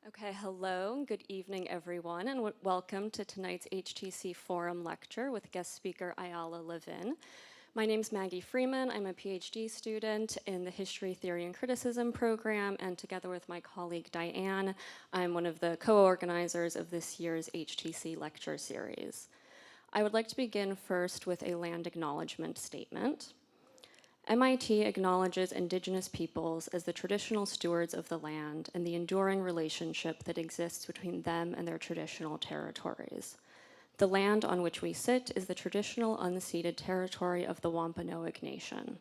Okay, hello, good evening everyone, and welcome to tonight's HTC Forum lecture with guest speaker Ayala Levin. My name's Maggie Freeman. I'm a PhD student in the History, Theory, and Criticism program, and together with my colleague Diane, I'm one of the co-organizers of this year's HTC lecture series. I would like to begin first with a land acknowledgement statement. MIT acknowledges indigenous peoples as the traditional stewards of the land and the enduring relationship that exists between them and their traditional territories. The land on which we sit is the traditional unceded territory of the Wampanoag Nation.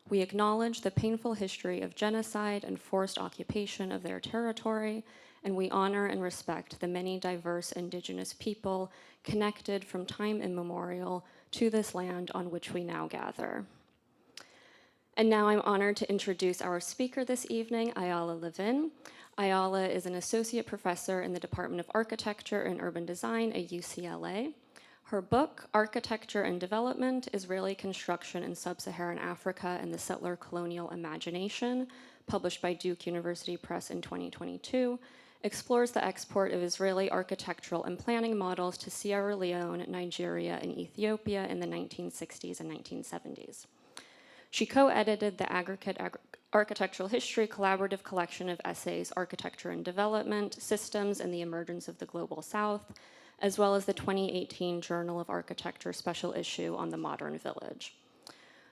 We acknowledge the painful history of genocide and forced occupation of their territory, and we honor and respect the many diverse indigenous people connected from time immemorial to this land on which we now gather. And now I'm honored to introduce our speaker this evening, Ayala Levin. Ayala is an associate professor in the Department of Architecture and Urban Design at UCLA. Her book, Architecture and Development, Israeli Construction in Sub-Saharan Africa and the Settler Colonial Imagination, published by Duke University Press in 2022, explores the export of Israeli architectural and planning models to Sierra Leone, Nigeria, and Ethiopia in the 1960s and 1970s. She co-edited the Aggregate Architectural History collaborative collection of essays, Architecture and Development, Systems and the Emergence of the Global South, as well as the 2018 Journal of Architecture special issue on the Modern Village.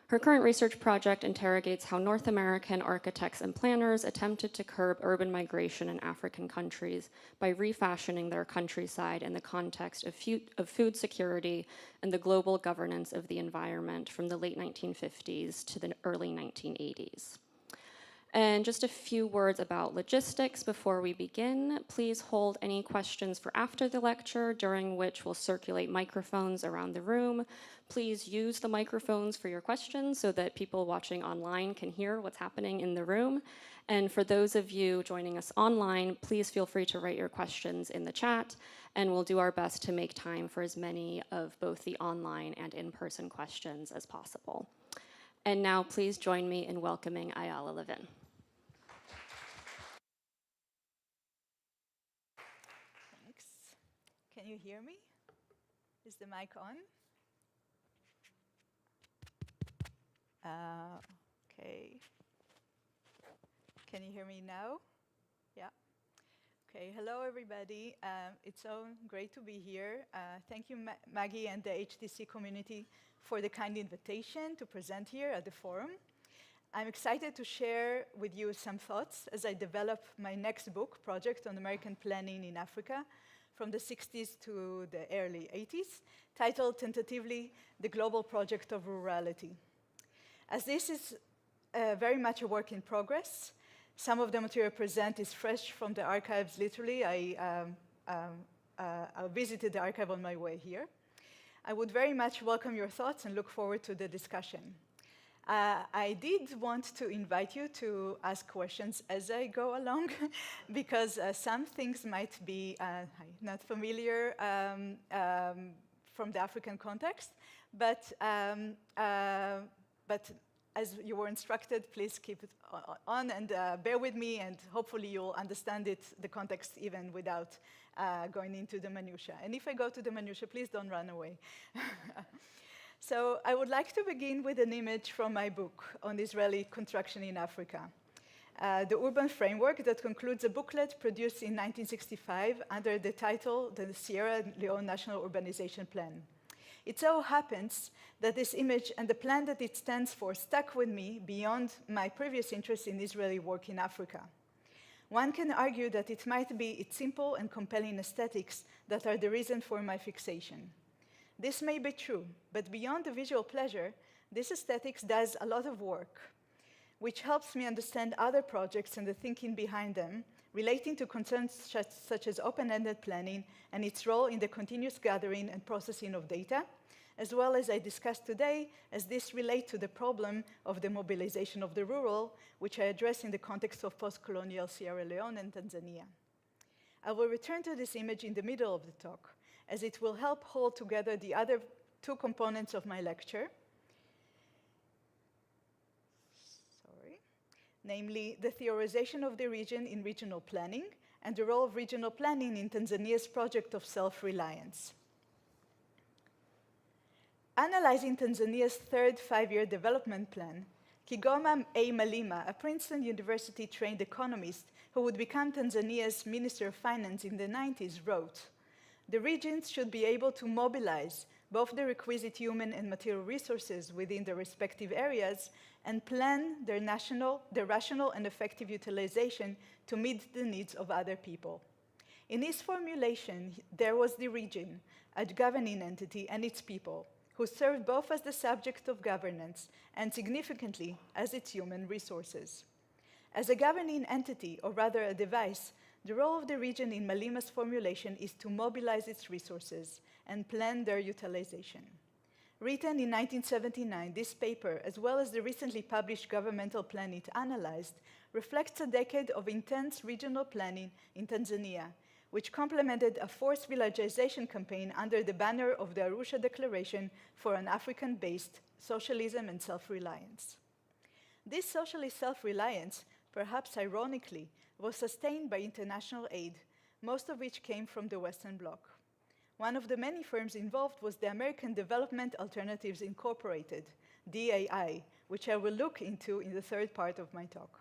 Her current research project interrogates how North American architects and planners attempted to curb urban migration in African countries by refashioning their countryside in the context of food security and the global governance of the environment from the late 1950s to the early 1980s. And just a few words about logistics before we begin. Please hold any questions for after the lecture, during which we'll circulate microphones around the room. Please use the microphones for your questions so that people watching online can hear what's happening in the room. And for those of you joining us online, please feel free to write your questions in the chat, and we'll do our best to make time for as many of both the online and in-person questions as possible. And now please join me in welcoming Ayala Levin. Thanks. Can you hear me? Is the mic on? Okay. Can you hear me now? Yeah. Okay. Hello, everybody. It's so great to be here. Thank you, Maggie and the HTC community for the kind invitation to present here at the forum. I'm excited to share with you some thoughts as I develop my next book project on American planning in Africa from the 60s to the early 80s, titled tentatively, The Global Project of Rurality. As this is very much a work in progress, some of the material present is fresh from the archives, literally. I visited the archive on my way here. I would very much welcome your thoughts and look forward to the discussion. I did want to invite you to ask questions as I go along, because some things might be not familiar from the African context, but as you were instructed, please keep it on and bear with me, and hopefully you'll understand the context even without going into the minutiae. And if I go to the minutiae, please don't run away. So I would like to begin with an image from my book on Israeli construction in Africa, the urban framework that concludes a booklet produced in 1965 under the title, the Sierra Leone National Urbanization Plan. It so happens that this image and the plan that it stands for stuck with me beyond my previous interest in Israeli work in Africa. One can argue that it might be its simple and compelling aesthetics that are the reason for my fixation. This may be true, but beyond the visual pleasure, this aesthetics does a lot of work, which helps me understand other projects and the thinking behind them, relating to concerns such as open-ended planning and its role in the continuous gathering and processing of data, as well as I discussed today, as this relates to the problem of the mobilization of the rural, which I address in the context of post-colonial Sierra Leone and Tanzania. I will return to this image in the middle of the talk, as it will help hold together the other two components of my lecture, namely the theorization of the region in regional planning and the role of regional planning in Tanzania's project of self-reliance. Analyzing Tanzania's third five-year development plan, Kighoma A. Malima, a Princeton University trained economist who would become Tanzania's Minister of Finance in the 90s, wrote, "The regions should be able to mobilize both the requisite human and material resources within their respective areas and plan their rational and effective utilization to meet the needs of other people." In his formulation, there was the region, a governing entity, and its people, who served both as the subject of governance and significantly as its human resources. As a governing entity, or rather a device, the role of the region in Malima's formulation is to mobilize its resources and plan their utilization. Written in 1979, this paper, as well as the recently published governmental plan it analyzed, reflects a decade of intense regional planning in Tanzania, which complemented a forced villagization campaign under the banner of the Arusha Declaration for an African-based socialism and self-reliance. This socialist self-reliance, perhaps ironically, was sustained by international aid, most of which came from the Western Bloc. One of the many firms involved was the American Development Alternatives Incorporated, DAI, which I will look into in the third part of my talk.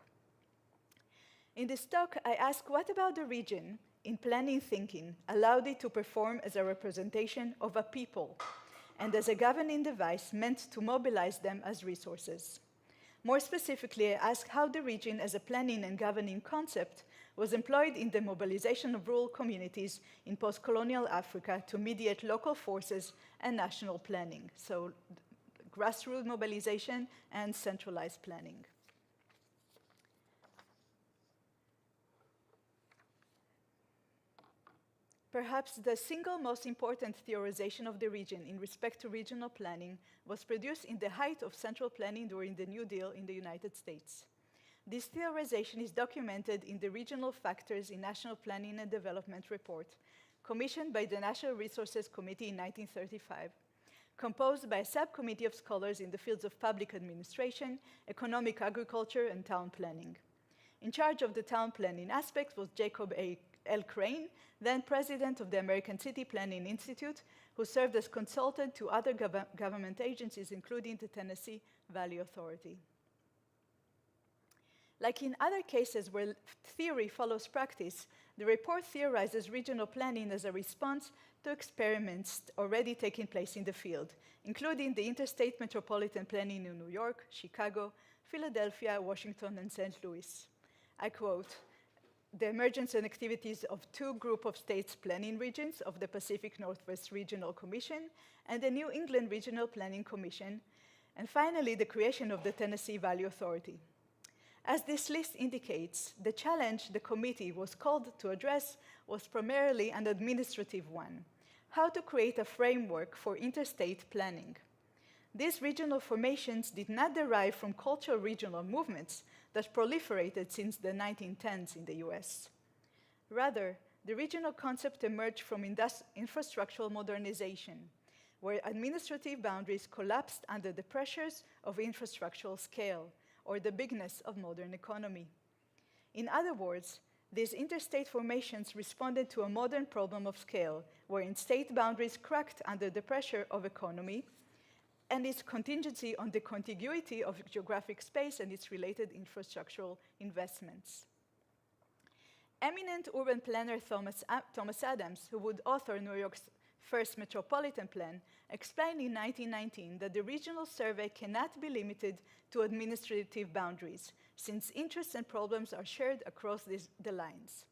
In this talk, I ask what about the region, in planning thinking, allowed it to perform as a representation of a people and as a governing device meant to mobilize them as resources. More specifically, I ask how the region as a planning and governing concept was employed in the mobilization of rural communities in post-colonial Africa to mediate local forces and national planning, so grassroots mobilization and centralized planning. Perhaps the single most important theorization of the region in respect to regional planning was produced in the height of central planning during the New Deal in the United States. This theorization is documented in the Regional Factors in National Planning and Development report, commissioned by the National Resources Committee in 1935, composed by a subcommittee of scholars in the fields of public administration, economic agriculture, and town planning. In charge of the town planning aspect was Jacob L. Crane, then president of the American City Planning Institute, who served as consultant to other government agencies, including the Tennessee Valley Authority. Like in other cases where theory follows practice, the report theorizes regional planning as a response to experiments already taking place in the field, including the interstate metropolitan planning in New York, Chicago, Philadelphia, Washington, and St. Louis. I quote, "The emergence and activities of two group of states planning regions of the Pacific Northwest Regional Commission and the New England Regional Planning Commission, and finally the creation of the Tennessee Valley Authority." As this list indicates, the challenge the committee was called to address was primarily an administrative one: how to create a framework for interstate planning. These regional formations did not derive from cultural regional movements that proliferated since the 1910s in the US. Rather, the regional concept emerged from infrastructural modernization, where administrative boundaries collapsed under the pressures of infrastructural scale, or the bigness of modern economy. In other words, these interstate formations responded to a modern problem of scale, wherein state boundaries cracked under the pressure of economy and its contingency on the contiguity of geographic space and its related infrastructural investments. Eminent urban planner Thomas Adams, who would author New York's first metropolitan plan, explained in 1919 that the regional survey cannot be limited to administrative boundaries, since interests and problems are shared across the lines.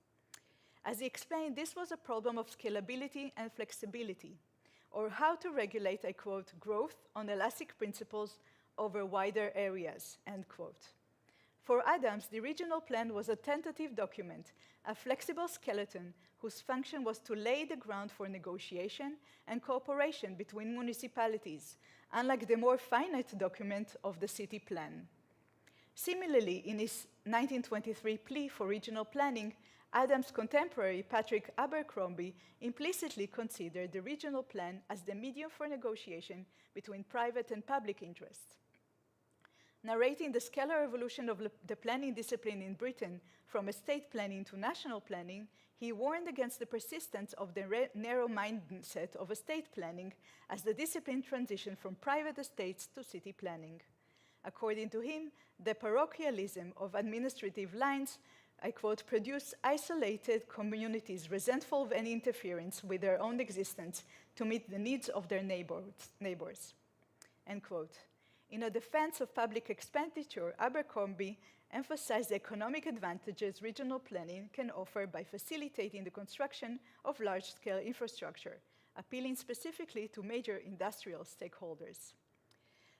As he explained, this was a problem of scalability and flexibility, or how to regulate, I quote, "growth on elastic principles over wider areas," end quote. For Adams, the regional plan was a tentative document, a flexible skeleton whose function was to lay the ground for negotiation and cooperation between municipalities, unlike the more finite document of the city plan. Similarly, in his 1923 plea for regional planning, Adams' contemporary Patrick Abercrombie implicitly considered the regional plan as the medium for negotiation between private and public interests. Narrating the scalar evolution of the planning discipline in Britain from estate planning to national planning, he warned against the persistence of the narrow mindset of estate planning as the discipline transitioned from private estates to city planning. According to him, the parochialism of administrative lines, I quote, produce isolated communities resentful of any interference with their own existence to meet the needs of their neighbors, end quote. In a defense of public expenditure, Abercrombie emphasized the economic advantages regional planning can offer by facilitating the construction of large-scale infrastructure, appealing specifically to major industrial stakeholders.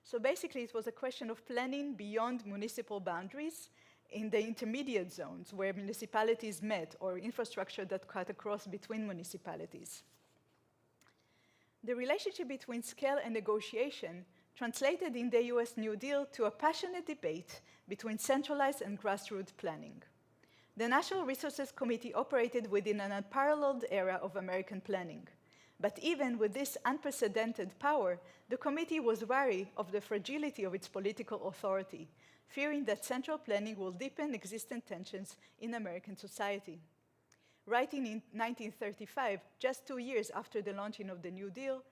So basically, it was a question of planning beyond municipal boundaries in the intermediate zones where municipalities met or infrastructure that cut across between municipalities. The relationship between scale and negotiation translated in the US New Deal to a passionate debate between centralized and grassroots planning. The National Resources Committee operated within an unparalleled era of American planning. But even with this unprecedented power, the committee was wary of the fragility of its political authority, fearing that central planning will deepen existing tensions in American society. Writing in 1935, just 2 years after the launching of the New Deal,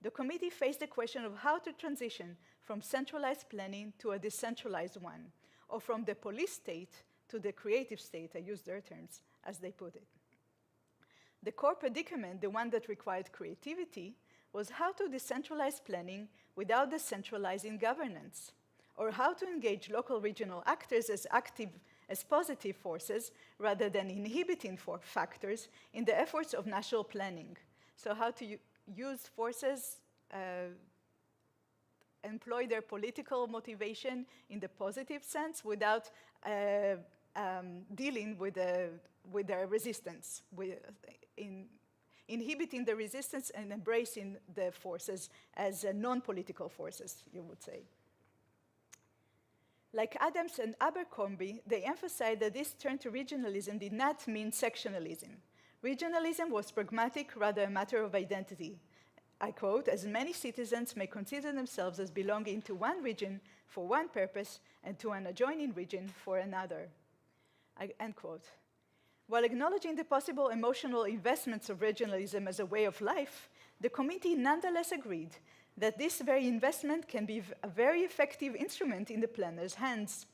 the committee faced the question of how to transition from centralized planning to a decentralized one, or from the police state to the creative state, I use their terms, as they put it. The core predicament, the one that required creativity, was how to decentralize planning without decentralizing governance, or how to engage local regional actors as positive forces rather than inhibiting factors in the efforts of national planning. So how to use forces, employ their political motivation in the positive sense without dealing with their resistance, inhibiting the resistance and embracing the forces as non-political forces, you would say. Like Adams and Abercrombie, they emphasized that this turn to regionalism did not mean sectionalism. Regionalism was pragmatic, rather a matter of identity. I quote, as many citizens may consider themselves as belonging to one region for one purpose and to an adjoining region for another, end quote. While acknowledging the possible emotional investments of regionalism as a way of life, the committee nonetheless agreed that this very investment can be a very effective instrument in the planner's hands.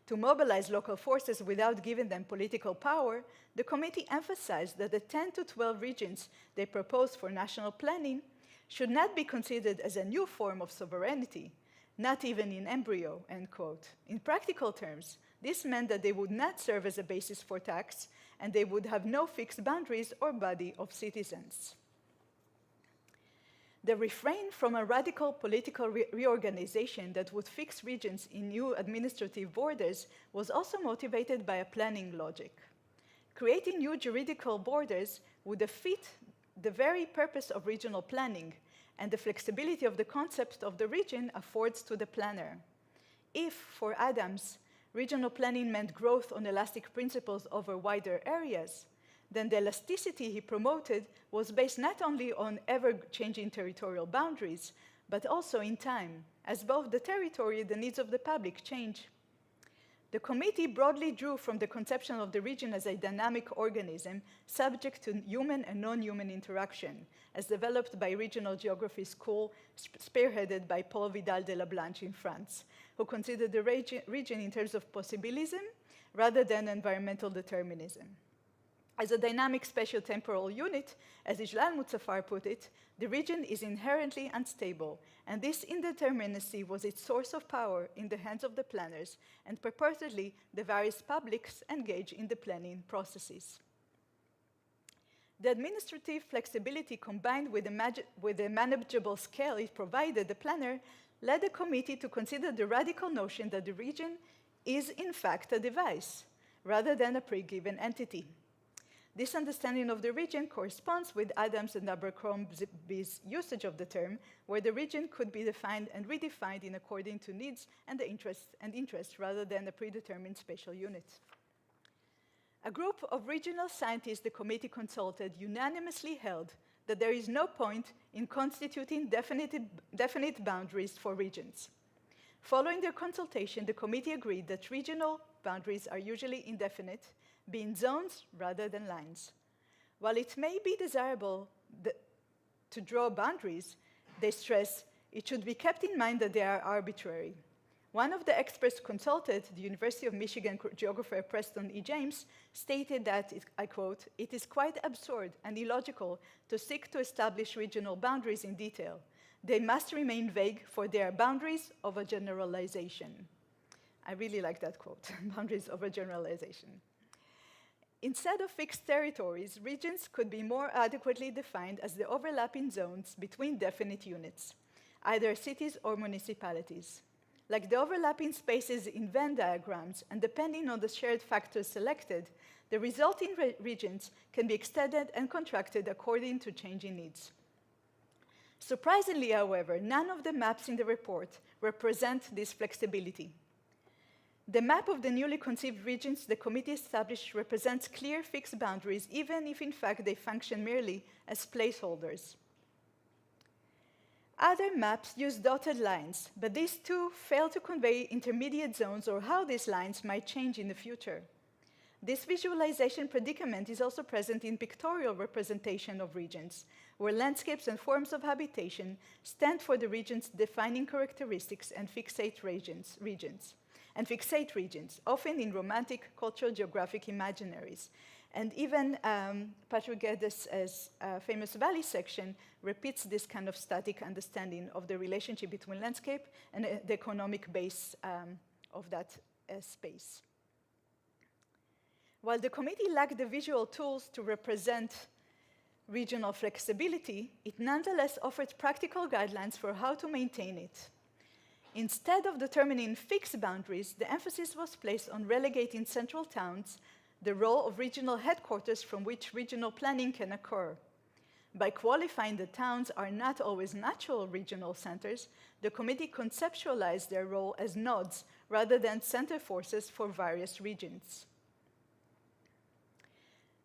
To mobilize local forces without giving them political power, the committee emphasized that the 10 to 12 regions they proposed for national planning should not be considered as a new form of sovereignty, not even in embryo, end quote. In practical terms, this meant that they would not serve as a basis for tax, and they would have no fixed boundaries or body of citizens. The refrain from a radical political reorganization that would fix regions in new administrative borders was also motivated by a planning logic. Creating new juridical borders would defeat the very purpose of regional planning and the flexibility of the concept of the region affords to the planner. If, for Adams, regional planning meant growth on elastic principles over wider areas, then the elasticity he promoted was based not only on ever-changing territorial boundaries, but also in time, as both the territory and the needs of the public change. The committee broadly drew from the conception of the region as a dynamic organism subject to human and non-human interaction, as developed by Regional Geography School, spearheaded by Paul Vidal de la Blanche in France, who considered the region in terms of possibilism rather than environmental determinism. As a dynamic spatio-temporal unit, as Ijlal Muzaffar put it, the region is inherently unstable, and this indeterminacy was its source of power in the hands of the planners, and purportedly the various publics engaged in the planning processes. The administrative flexibility combined with the manageable scale it provided the planner led the committee to consider the radical notion that the region is in fact a device, rather than a pre-given entity. This understanding of the region corresponds with Adams and Abercrombie's usage of the term, where the region could be defined and redefined in according to needs and the interests rather than a predetermined spatial unit. A group of regional scientists the committee consulted unanimously held that there is no point in constituting definite boundaries for regions. Following their consultation, the committee agreed that regional boundaries are usually indefinite, being zones rather than lines. While it may be desirable to draw boundaries, they stress it should be kept in mind that they are arbitrary. One of the experts consulted, the University of Michigan geographer Preston E. James, stated that, I quote, "It is quite absurd and illogical to seek to establish regional boundaries in detail. They must remain vague, for they are boundaries of a generalization." I really like that quote, boundaries of a generalization. Instead of fixed territories, regions could be more adequately defined as the overlapping zones between definite units, either cities or municipalities. Like the overlapping spaces in Venn diagrams, and depending on the shared factors selected, the resulting regions can be extended and contracted according to changing needs. Surprisingly, however, none of the maps in the report represent this flexibility. The map of the newly conceived regions the committee established represents clear fixed boundaries, even if in fact they function merely as placeholders. Other maps use dotted lines, but these too fail to convey intermediate zones or how these lines might change in the future. This visualization predicament is also present in pictorial representation of regions, where landscapes and forms of habitation stand for the region's defining characteristics and fixate regions, often in romantic cultural geographic imaginaries. And even Patrick Geddes' famous Valley section repeats this kind of static understanding of the relationship between landscape and the economic base of that space. While the committee lacked the visual tools to represent regional flexibility, it nonetheless offered practical guidelines for how to maintain it. Instead of determining fixed boundaries, the emphasis was placed on relegating central towns, the role of regional headquarters from which regional planning can occur. By qualifying that towns are not always natural regional centers, the committee conceptualized their role as nodes rather than center forces for various regions.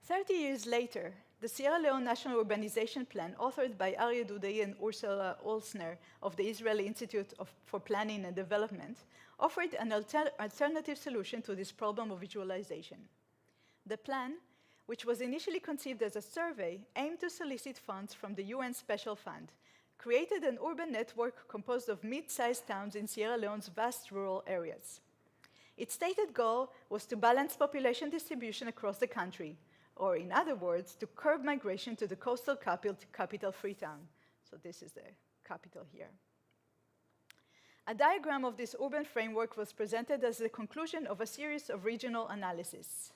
30 years later, the Sierra Leone National Urbanization Plan, authored by Aryeh Dudai and Ursula Olsner of the Israeli Institute for Planning and Development, offered an alternative solution to this problem of visualization. The plan, which was initially conceived as a survey, aimed to solicit funds from the UN Special Fund, created an urban network composed of mid-sized towns in Sierra Leone's vast rural areas. Its stated goal was to balance population distribution across the country, or in other words, to curb migration to the coastal capital Freetown. So this is the capital here. A diagram of this urban framework was presented as the conclusion of a series of regional analyses.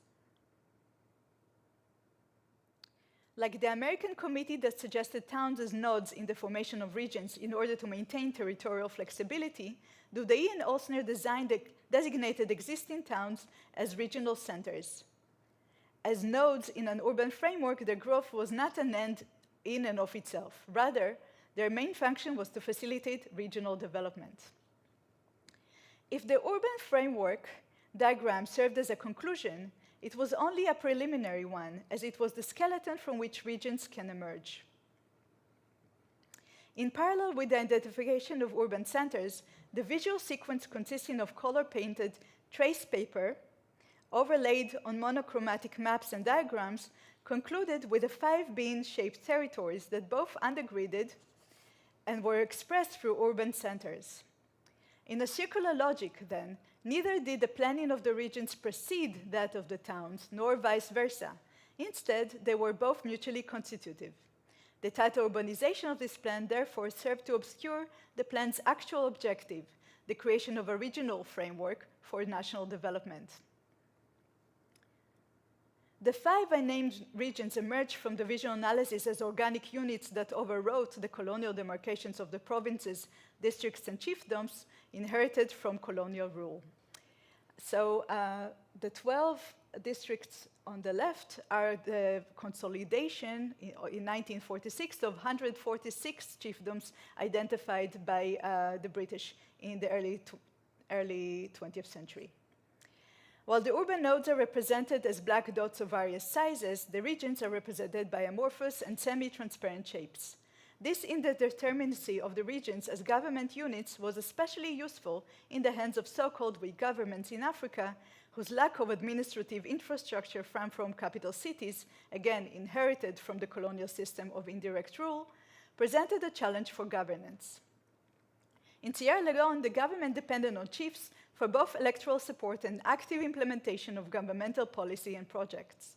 Like the American committee that suggested towns as nodes in the formation of regions in order to maintain territorial flexibility, Dudai and Olsner designated existing towns as regional centers. As nodes in an urban framework, their growth was not an end in and of itself. Rather, their main function was to facilitate regional development. If the urban framework diagram served as a conclusion, it was only a preliminary one, as it was the skeleton from which regions can emerge. In parallel with the identification of urban centers, the visual sequence consisting of color-painted trace paper overlaid on monochromatic maps and diagrams concluded with the 5 bean-shaped territories that both undergridded and were expressed through urban centers. In a circular logic, then, neither did the planning of the regions precede that of the towns, nor vice versa. Instead, they were both mutually constitutive. The title urbanization of this plan, therefore, served to obscure the plan's actual objective, the creation of a regional framework for national development. The 5 unnamed regions emerged from the visual analysis as organic units that overwrote the colonial demarcations of the provinces, districts, and chiefdoms inherited from colonial rule. So the 12 districts on the left are the consolidation in 1946 of 146 chiefdoms identified by the British in the early 20th century. While the urban nodes are represented as black dots of various sizes, the regions are represented by amorphous and semi-transparent shapes. This indeterminacy of the regions as government units was especially useful in the hands of so-called weak governments in Africa, whose lack of administrative infrastructure from capital cities, again inherited from the colonial system of indirect rule, presented a challenge for governance. In Sierra Leone, the government depended on chiefs for both electoral support and active implementation of governmental policy and projects.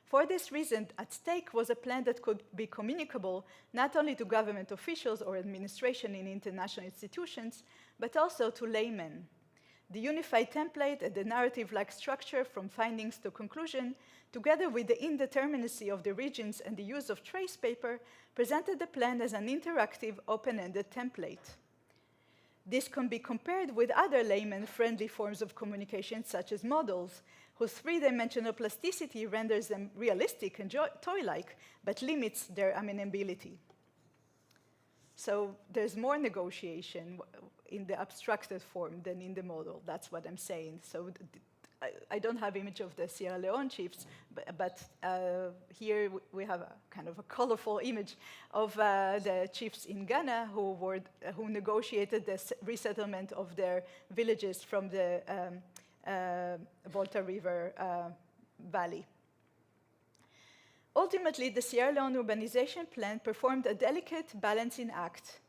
For this reason, at stake was a plan that could be communicable not only to government officials or administration in international institutions, but also to laymen. The unified template and the narrative-like structure from findings to conclusion, together with the indeterminacy of the regions and the use of trace paper, presented the plan as an interactive, open-ended template. This can be compared with other layman-friendly forms of communication, such as models, whose three-dimensional plasticity renders them realistic and toy-like, but limits their amenability. So there's more negotiation in the abstracted form than in the model. That's what I'm saying. So I don't have image of the Sierra Leone chiefs, but here we have a kind of a colorful image of the chiefs in Ghana who negotiated the resettlement of their villages from the Volta River Valley. Ultimately, the Sierra Leone urbanization plan performed a delicate balancing act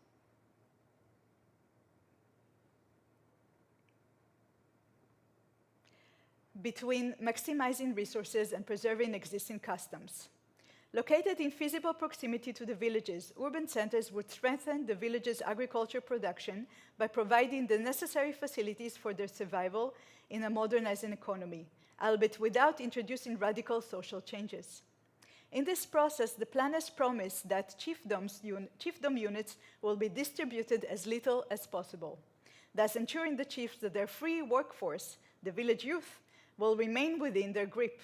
between maximizing resources and preserving existing customs. Located in feasible proximity to the villages, urban centers would strengthen the villages' agriculture production by providing the necessary facilities for their survival in a modernizing economy, albeit without introducing radical social changes. In this process, the planners promised that chiefdom units will be distributed as little as possible, thus ensuring the chiefs that their free workforce, the village youth, will remain within their grip.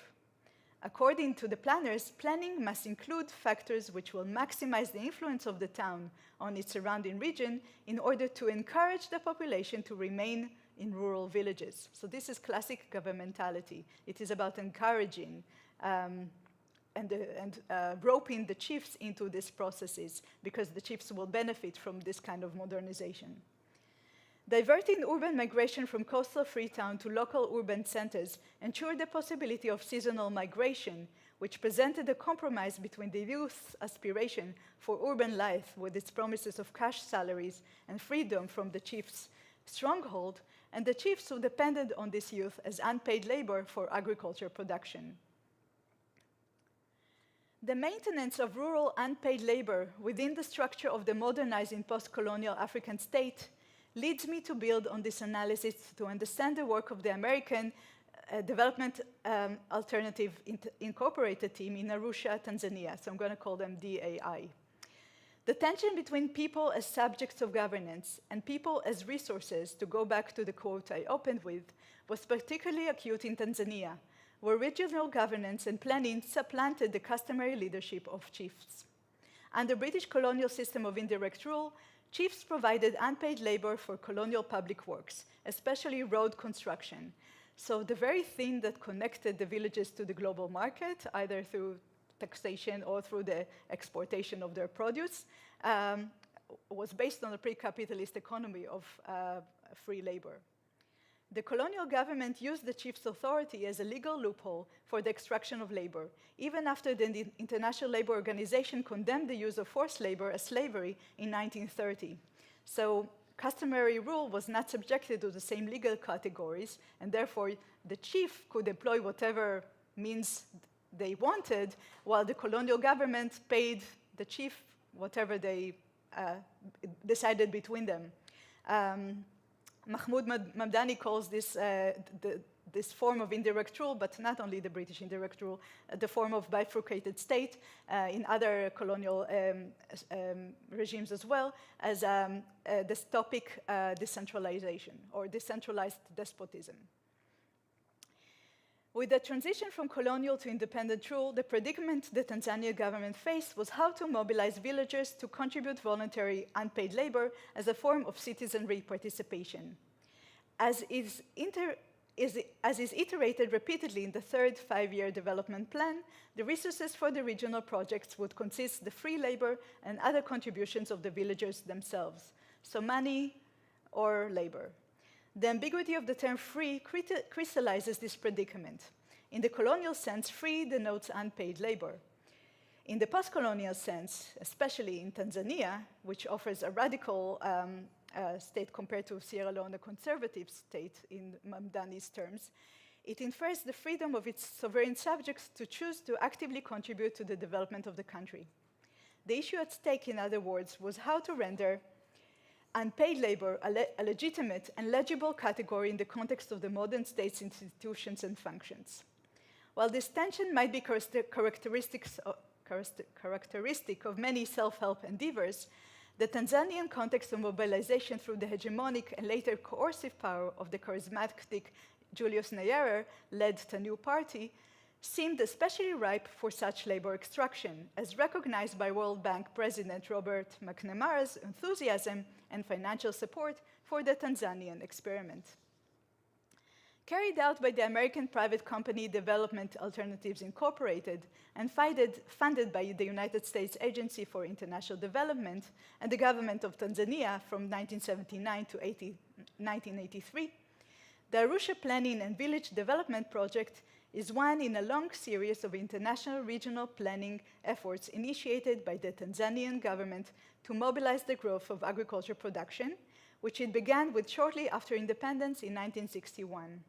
According to the planners, planning must include factors which will maximize the influence of the town on its surrounding region in order to encourage the population to remain in rural villages. So this is classic governmentality. It is about encouraging and roping the chiefs into these processes because the chiefs will benefit from this kind of modernization. Diverting urban migration from coastal Freetown to local urban centers ensured the possibility of seasonal migration, which presented a compromise between the youth's aspiration for urban life with its promises of cash salaries and freedom from the chief's stronghold, and the chiefs who depended on this youth as unpaid labor for agriculture production. The maintenance of rural unpaid labor within the structure of the modernizing post-colonial African state leads me to build on this analysis to understand the work of the American Development Alternative Incorporated team in Arusha, Tanzania. So I'm going to call them DAI. The tension between people as subjects of governance and people as resources, to go back to the quote I opened with, was particularly acute in Tanzania, where regional governance and planning supplanted the customary leadership of chiefs. Under British colonial system of indirect rule, chiefs provided unpaid labor for colonial public works, especially road construction. So the very thing that connected the villages to the global market, either through taxation or through the exportation of their produce, was based on a pre-capitalist economy of free labor. The colonial government used the chief's authority as a legal loophole for the extraction of labor, even after the International Labor Organization condemned the use of forced labor as slavery in 1930. So customary rule was not subjected to the same legal categories, and therefore the chief could employ whatever means they wanted, while the colonial government paid the chief whatever they decided between them. Mahmoud Mamdani calls this this form of indirect rule, but not only the British indirect rule, the form of bifurcated state in other colonial regimes as well, as dystopic decentralization or decentralized despotism. With the transition from colonial to independent rule, the predicament the Tanzanian government faced was how to mobilize villagers to contribute voluntary unpaid labor as a form of citizenry participation. As is as is iterated repeatedly in the third five-year development plan, the resources for the regional projects would consist the free labor and other contributions of the villagers themselves, so money or labor. The ambiguity of the term free crystallizes this predicament. In the colonial sense, free denotes unpaid labor. In the postcolonial sense, especially in Tanzania, which offers a radical state compared to Sierra Leone, a conservative state in Mamdani's terms, it infers the freedom of its sovereign subjects to choose to actively contribute to the development of the country. The issue at stake, in other words, was how to render unpaid labor a legitimate and legible category in the context of the modern state's institutions and functions. While this tension might be characteristic of many self-help endeavors, the Tanzanian context of mobilization through the hegemonic and later coercive power of the charismatic Julius Nyerere-led TANU party seemed especially ripe for such labor extraction, as recognized by World Bank President Robert McNamara's enthusiasm and financial support for the Tanzanian experiment. Carried out by the American private company Development Alternatives Incorporated and funded by the United States Agency for International Development and the government of Tanzania from 1979 to 1983, the Arusha Planning and Village Development Project is one in a long series of international regional planning efforts initiated by the Tanzanian government to mobilize the growth of agriculture production, which it began with shortly after independence in 1961.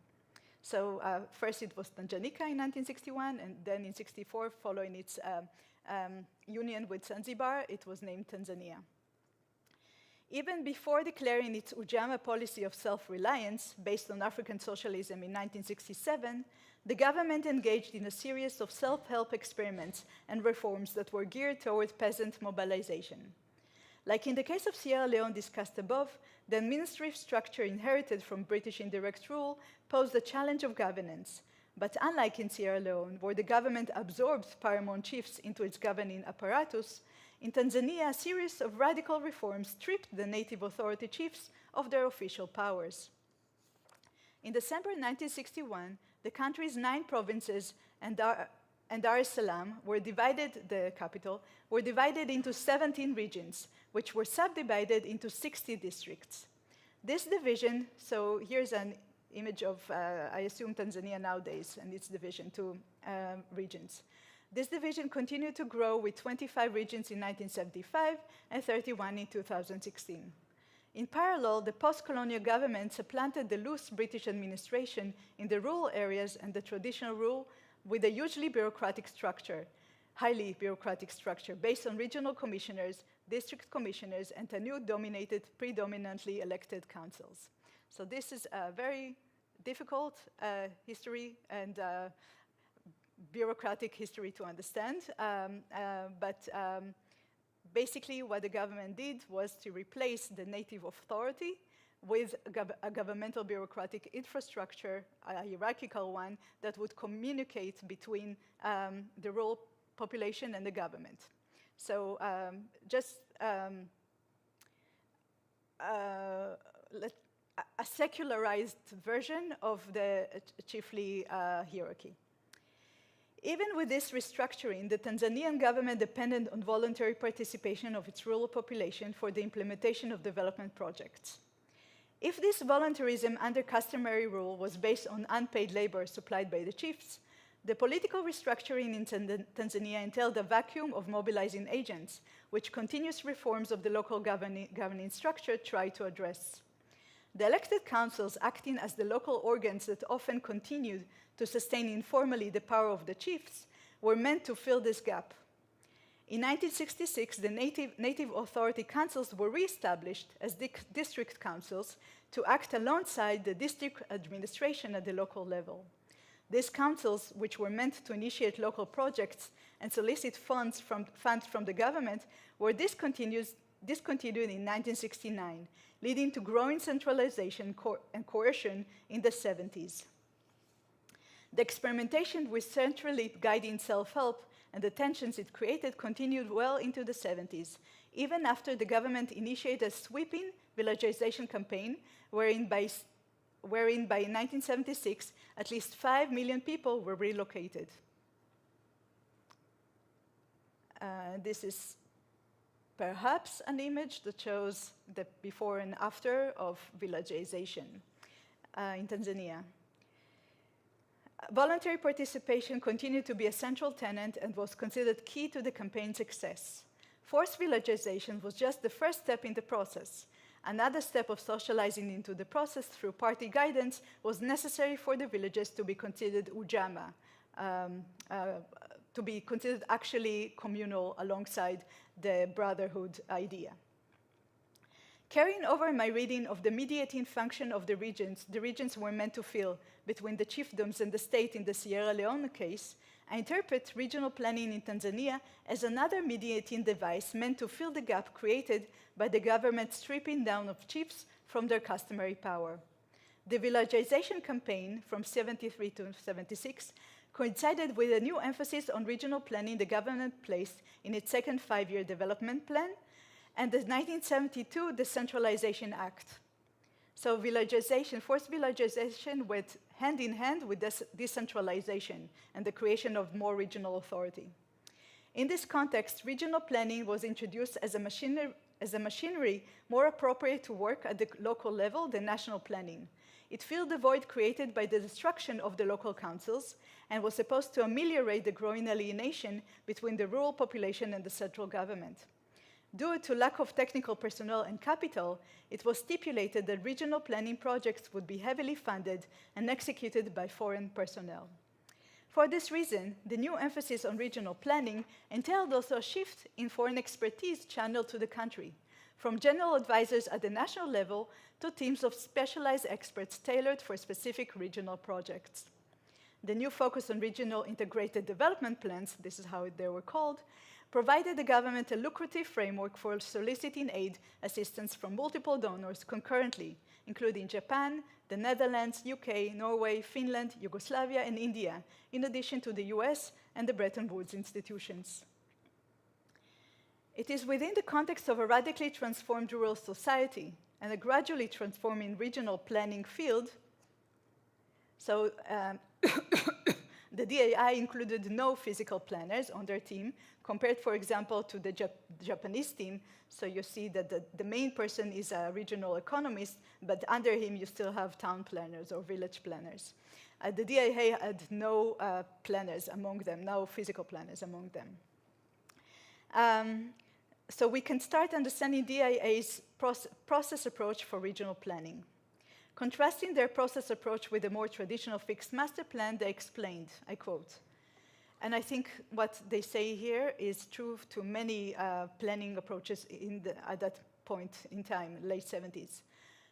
So first it was Tanganyika in 1961, and then in 1964, following its union with Zanzibar, it was named Tanzania. Even before declaring its Ujamaa policy of self-reliance based on African socialism in 1967, the government engaged in a series of self-help experiments and reforms that were geared toward peasant mobilization. Like in the case of Sierra Leone discussed above, the administrative structure inherited from British indirect rule posed a challenge of governance. But unlike in Sierra Leone, where the government absorbed paramount chiefs into its governing apparatus, in Tanzania, a series of radical reforms stripped the native authority chiefs of their official powers. In December 1961, the country's 9 provinces and Dar es Salaam were divided, the capital, were divided into 17 regions, which were subdivided into 60 districts. This division, so here's an image of, I assume, Tanzania nowadays and its division to regions. This division continued to grow with 25 regions in 1975 and 31 in 2016. In parallel, the post-colonial government supplanted the loose British administration in the rural areas and the traditional rule with a hugely bureaucratic structure, highly bureaucratic structure, based on regional commissioners, district commissioners, and TANU-dominated, predominantly elected councils. So this is a very difficult history and bureaucratic history to understand, basically what the government did was to replace the native authority with a governmental bureaucratic infrastructure, a hierarchical one, that would communicate between the rural population and the government. So a secularized version of the chiefly hierarchy. Even with this restructuring, the Tanzanian government depended on voluntary participation of its rural population for the implementation of development projects. If this voluntarism under customary rule was based on unpaid labor supplied by the chiefs, the political restructuring in Tanzania entailed a vacuum of mobilizing agents, which continuous reforms of the local governing structure tried to address. The elected councils, acting as the local organs that often continued to sustain informally the power of the chiefs, were meant to fill this gap. In 1966, the native authority councils were reestablished as district councils to act alongside the district administration at the local level. These councils, which were meant to initiate local projects and solicit funds from the government, were discontinued in 1969, leading to growing centralization and coercion in the 70s. The experimentation with centrally guiding self-help and the tensions it created continued well into the 70s, even after the government initiated a sweeping villagization campaign wherein by wherein by 1976, at least 5 million people were relocated. This is perhaps an image that shows the before and after of villagization in Tanzania. Voluntary participation continued to be a central tenet and was considered key to the campaign's success. Forced villagization was just the first step in the process. Another step of socializing into the process through party guidance was necessary for the villages to be considered ujamaa, to be considered actually communal alongside the brotherhood idea. Carrying over my reading of the mediating function of the regions were meant to fill between the chiefdoms and the state in the Sierra Leone case, I interpret regional planning in Tanzania as another mediating device meant to fill the gap created by the government stripping down of chiefs from their customary power. The villagization campaign from 73 to 76 coincided with a new emphasis on regional planning the government placed in its second five-year development plan and the 1972 Decentralization Act. So villagization, forced villagization went hand in hand with decentralization and the creation of more regional authority. In this context, regional planning was introduced as a machinery more appropriate to work at the local level than national planning. It filled the void created by the destruction of the local councils and was supposed to ameliorate the growing alienation between the rural population and the central government. Due to lack of technical personnel and capital, it was stipulated that regional planning projects would be heavily funded and executed by foreign personnel. For this reason, the new emphasis on regional planning entailed also a shift in foreign expertise channeled to the country, from general advisors at the national level to teams of specialized experts tailored for specific regional projects. The new focus on regional integrated development plans, this is how they were called, provided the government a lucrative framework for soliciting aid assistance from multiple donors concurrently, including Japan, the Netherlands, UK, Norway, Finland, Yugoslavia, and India, in addition to the US and the Bretton Woods institutions. It is within the context of a radically transformed rural society and a gradually transforming regional planning field. So the DAI included no physical planners on their team, compared, for example, to the Japanese team. So you see that the main person is a regional economist, but under him you still have town planners or village planners. The DAI had no planners among them, no physical planners among them. So we can start understanding DIA's process approach for regional planning. Contrasting their process approach with a more traditional fixed master plan, they explained, I quote, and I think what they say here is true to many planning approaches at that point in time, late 70s.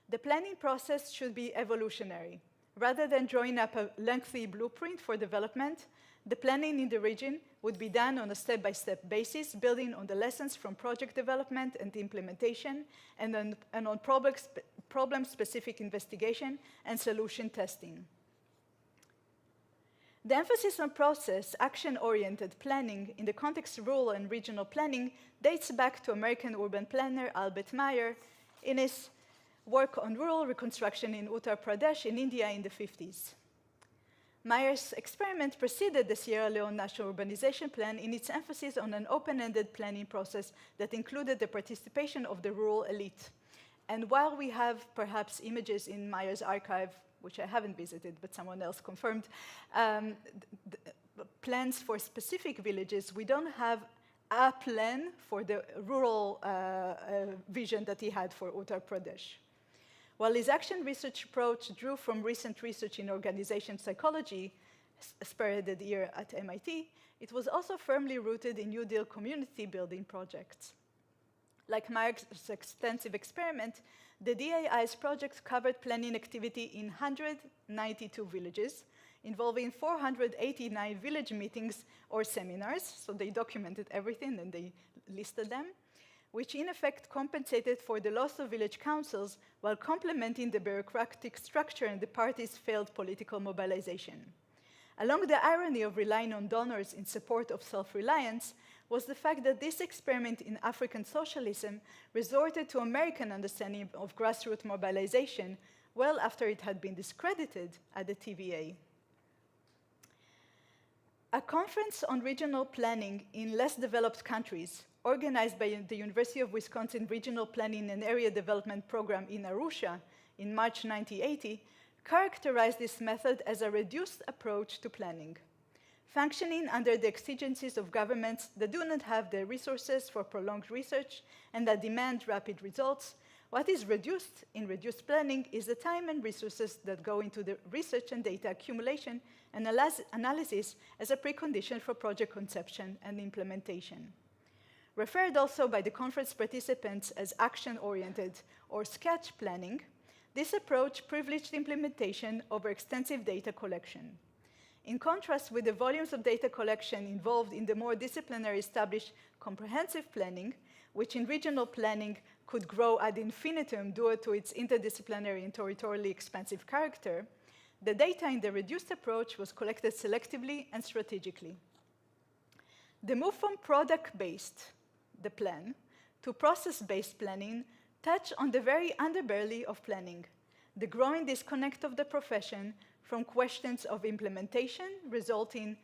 The planning process should be evolutionary. Rather than drawing up a lengthy blueprint for development, the planning in the region would be done on a step-by-step basis, building on the lessons from project development and implementation, and on problem-specific investigation and solution testing. The emphasis on process, action-oriented planning in the context of rural and regional planning dates back to American urban planner Albert Meyer in his work on rural reconstruction in Uttar Pradesh in India in the 50s. Meyer's experiment preceded the Sierra Leone National Urbanization Plan in its emphasis on an open-ended planning process that included the participation of the rural elite. And while we have perhaps images in Meyer's archive, which I haven't visited, but someone else confirmed, plans for specific villages, we don't have a plan for the rural vision that he had for Uttar Pradesh. While his action research approach drew from recent research in organization psychology, spearheaded here at MIT, it was also firmly rooted in New Deal community building projects. Like Meyer's extensive experiment, the DAI's project covered planning activity in 192 villages, involving 489 village meetings or seminars, so they documented everything and they listed them, which in effect compensated for the loss of village councils while complementing the bureaucratic structure and the party's failed political mobilization. Along the irony of relying on donors in support of self-reliance was the fact that this experiment in African socialism resorted to American understanding of grassroots mobilization, well after it had been discredited at the TVA. A conference on regional planning in less developed countries, organized by the University of Wisconsin Regional Planning and Area Development Program in Arusha in March 1980, characterized this method as a reduced approach to planning, functioning under the exigencies of governments that do not have the resources for prolonged research and that demand rapid results. What is reduced in reduced planning is the time and resources that go into the research and data accumulation and analysis as a precondition for project conception and implementation. Referred also by the conference participants as action-oriented or sketch planning, this approach privileged implementation over extensive data collection. In contrast with the volumes of data collection involved in the more disciplinary established comprehensive planning, which in regional planning could grow ad infinitum due to its interdisciplinary and territorially expansive character, the data in the reduced approach was collected selectively and strategically. The move from product-based, the plan, to process-based planning touch on the very underbelly of planning, the growing disconnect of the profession from questions of implementation, resulting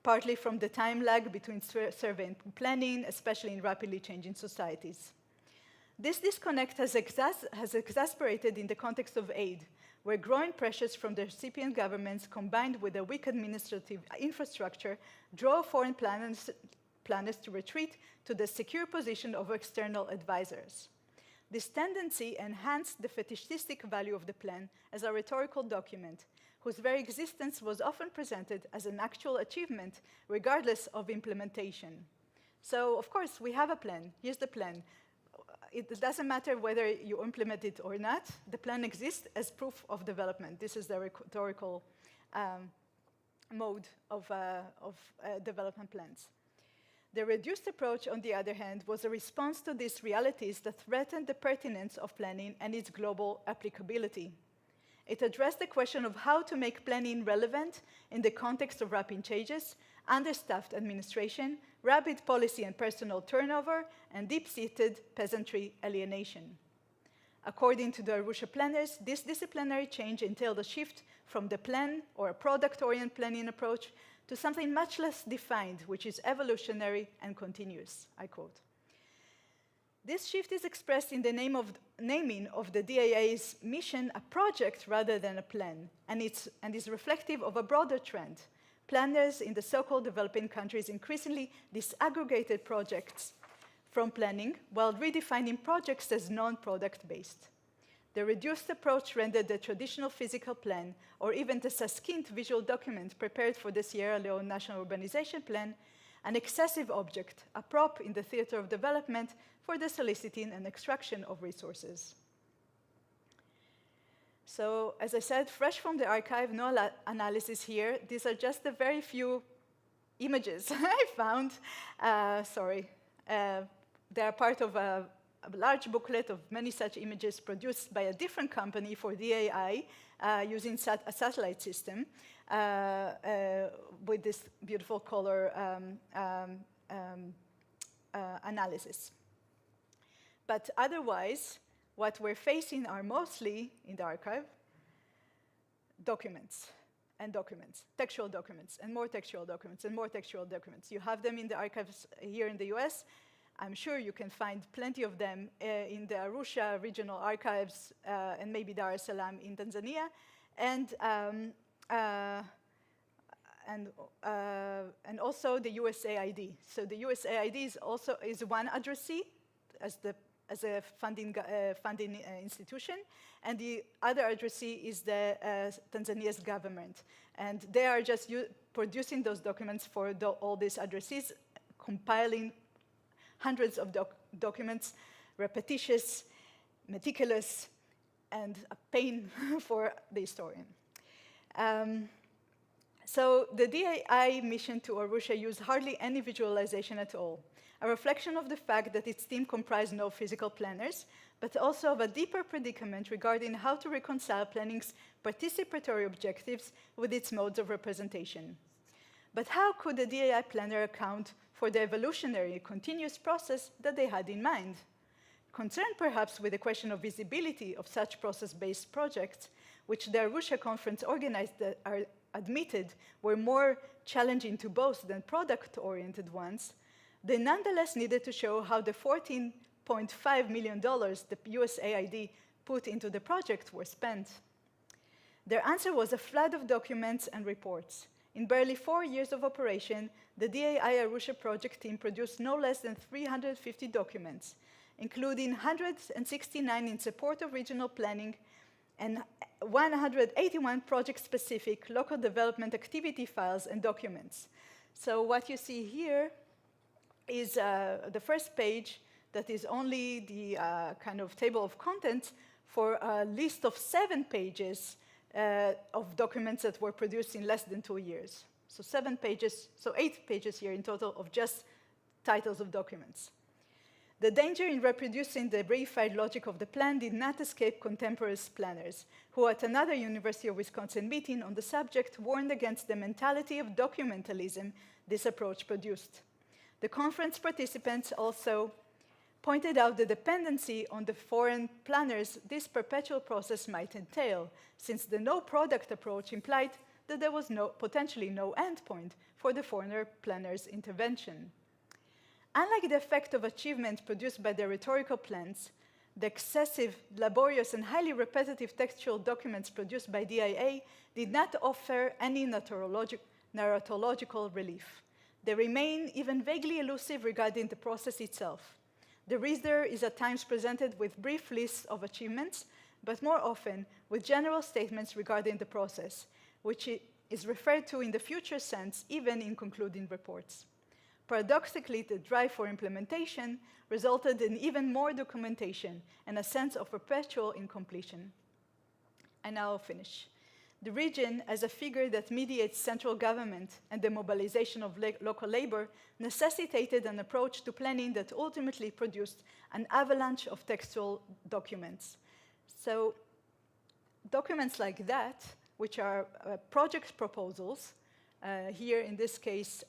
partly from the time lag between survey and planning, especially in rapidly changing societies. This disconnect has exacerbated in the context of aid, where growing pressures from the recipient governments combined with a weak administrative infrastructure drove foreign planners to retreat to the secure position of external advisors. This tendency enhanced the fetishistic value of the plan as a rhetorical document, whose very existence was often presented as an actual achievement, regardless of implementation. So, of course, we have a plan. Here's the plan. It doesn't matter whether you implement it or not. The plan exists as proof of development. This is the rhetorical mode of development plans. The reduced approach, on the other hand, was a response to these realities that threatened the pertinence of planning and its global applicability. It addressed the question of how to make planning relevant in the context of rapid changes, understaffed administration, rapid policy and personal turnover, and deep-seated peasantry alienation. According to the Arusha planners, this disciplinary change entailed a shift from the plan or a product-oriented planning approach to something much less defined, which is evolutionary and continuous, I quote. This shift is expressed in the naming of the DAA's mission a project rather than a plan, and is reflective of a broader trend. Planners in the so-called developing countries increasingly disaggregated projects from planning while redefining projects as non-product-based. The reduced approach rendered the traditional physical plan, or even the succinct visual document prepared for the Sierra Leone National Urbanization Plan, an excessive object, a prop in the theater of development for the soliciting and extraction of resources. So, as I said, fresh from the archive, no analysis here. These are just the very few images I found. They are part of a large booklet of many such images produced by a different company for DAI using a satellite system with this beautiful color analysis. But otherwise, what we're facing are mostly, in the archive, documents and documents, textual documents, and more textual documents, and more textual documents. You have them in the archives here in the US. I'm sure you can find plenty of them in the Arusha regional archives and maybe Dar es Salaam in Tanzania, and also the USAID. So the USAID is one addressee as a funding institution, and the other addressee is the Tanzania's government. And they are just producing those documents for all these addressees, compiling hundreds of documents, repetitious, meticulous, and a pain for the historian. So the DAI mission to Arusha used hardly any visualization at all, a reflection of the fact that its team comprised no physical planners, but also of a deeper predicament regarding how to reconcile planning's participatory objectives with its modes of representation. But how could the DAI planner account for the evolutionary, continuous process that they had in mind? Concerned perhaps with the question of visibility of such process-based projects, which the Arusha conference organized are admitted were more challenging to both than product-oriented ones, they nonetheless needed to show how the $14.5 million the USAID put into the project were spent. Their answer was a flood of documents and reports. In barely 4 years of operation, the DAI Arusha project team produced no less than 350 documents, including 169 in support of regional planning and 181 project-specific local development activity files and documents. So what you see here is the first page that is only the kind of table of contents for a list of 7 pages of documents that were produced in less than 2 years. So 7 pages, so 8 pages here in total of just titles of documents. The danger in reproducing the reified logic of the plan did not escape contemporary planners, who at another University of Wisconsin meeting on the subject warned against the mentality of documentalism this approach produced. The conference participants also pointed out the dependency on the foreign planners this perpetual process might entail, since the no-product approach implied that there was potentially no endpoint for the foreigner planners' intervention. Unlike the effect of achievement produced by the rhetorical plans, the excessive, laborious, and highly repetitive textual documents produced by DIA did not offer any narratological relief. They remain even vaguely elusive regarding the process itself. The reader is at times presented with brief lists of achievements, but more often with general statements regarding the process, which is referred to in the future sense even in concluding reports. Paradoxically, the drive for implementation resulted in even more documentation and a sense of perpetual incompletion. I now finish. The region, as a figure that mediates central government and the mobilization of local labor, necessitated an approach to planning that ultimately produced an avalanche of textual documents. So documents like that, which are project proposals, here in this case,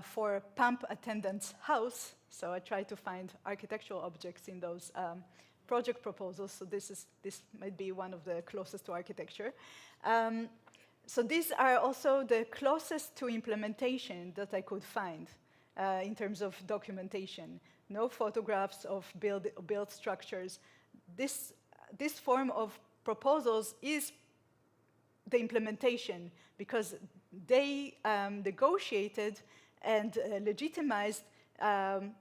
for a pump attendant's house. So I tried to find architectural objects in those project proposals. So this might be one of the closest to architecture. So these are also the closest to implementation that I could find in terms of documentation. No photographs of built structures. This form of proposals is the implementation because they negotiated and legitimized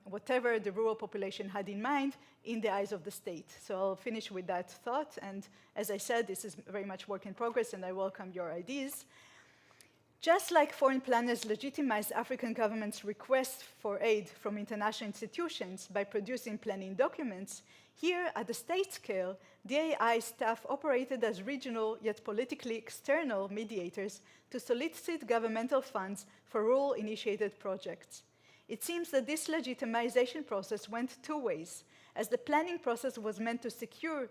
whatever the rural population had in mind in the eyes of the state. So I'll finish with that thought. And as I said, this is very much work in progress, and I welcome your ideas. Just like foreign planners legitimized African governments' requests for aid from international institutions by producing planning documents, here at the state scale, DAI staff operated as regional yet politically external mediators to solicit governmental funds for rural-initiated projects. It seems that this legitimization process went 2 ways, as the planning process was meant to secure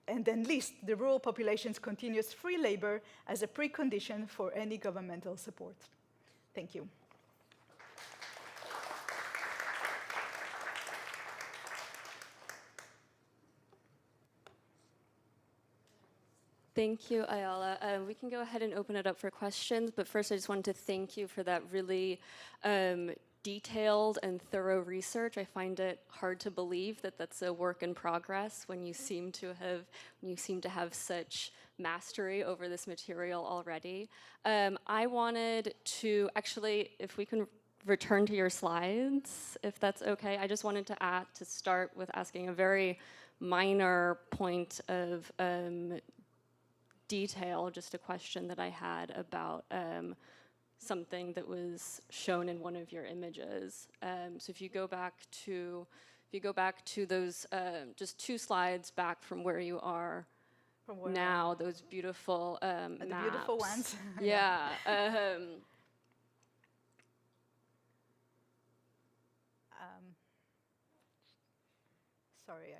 and enlist the rural population's continuous free labor as a precondition for any governmental support. Thank you. Thank you, Ayala. We can go ahead and open it up for questions, but first I just wanted to thank you for that really detailed and thorough research. I find it hard to believe that that's a work in progress when you seem to have such mastery over this material already. I wanted to actually, if we can return to your slides, if that's okay. I just wanted to start with asking a very minor point of detail, just a question that I had about something that was shown in one of your images. So if you go back to those just 2 slides back from where you are now, those beautiful maps. The beautiful ones. Yeah. Sorry,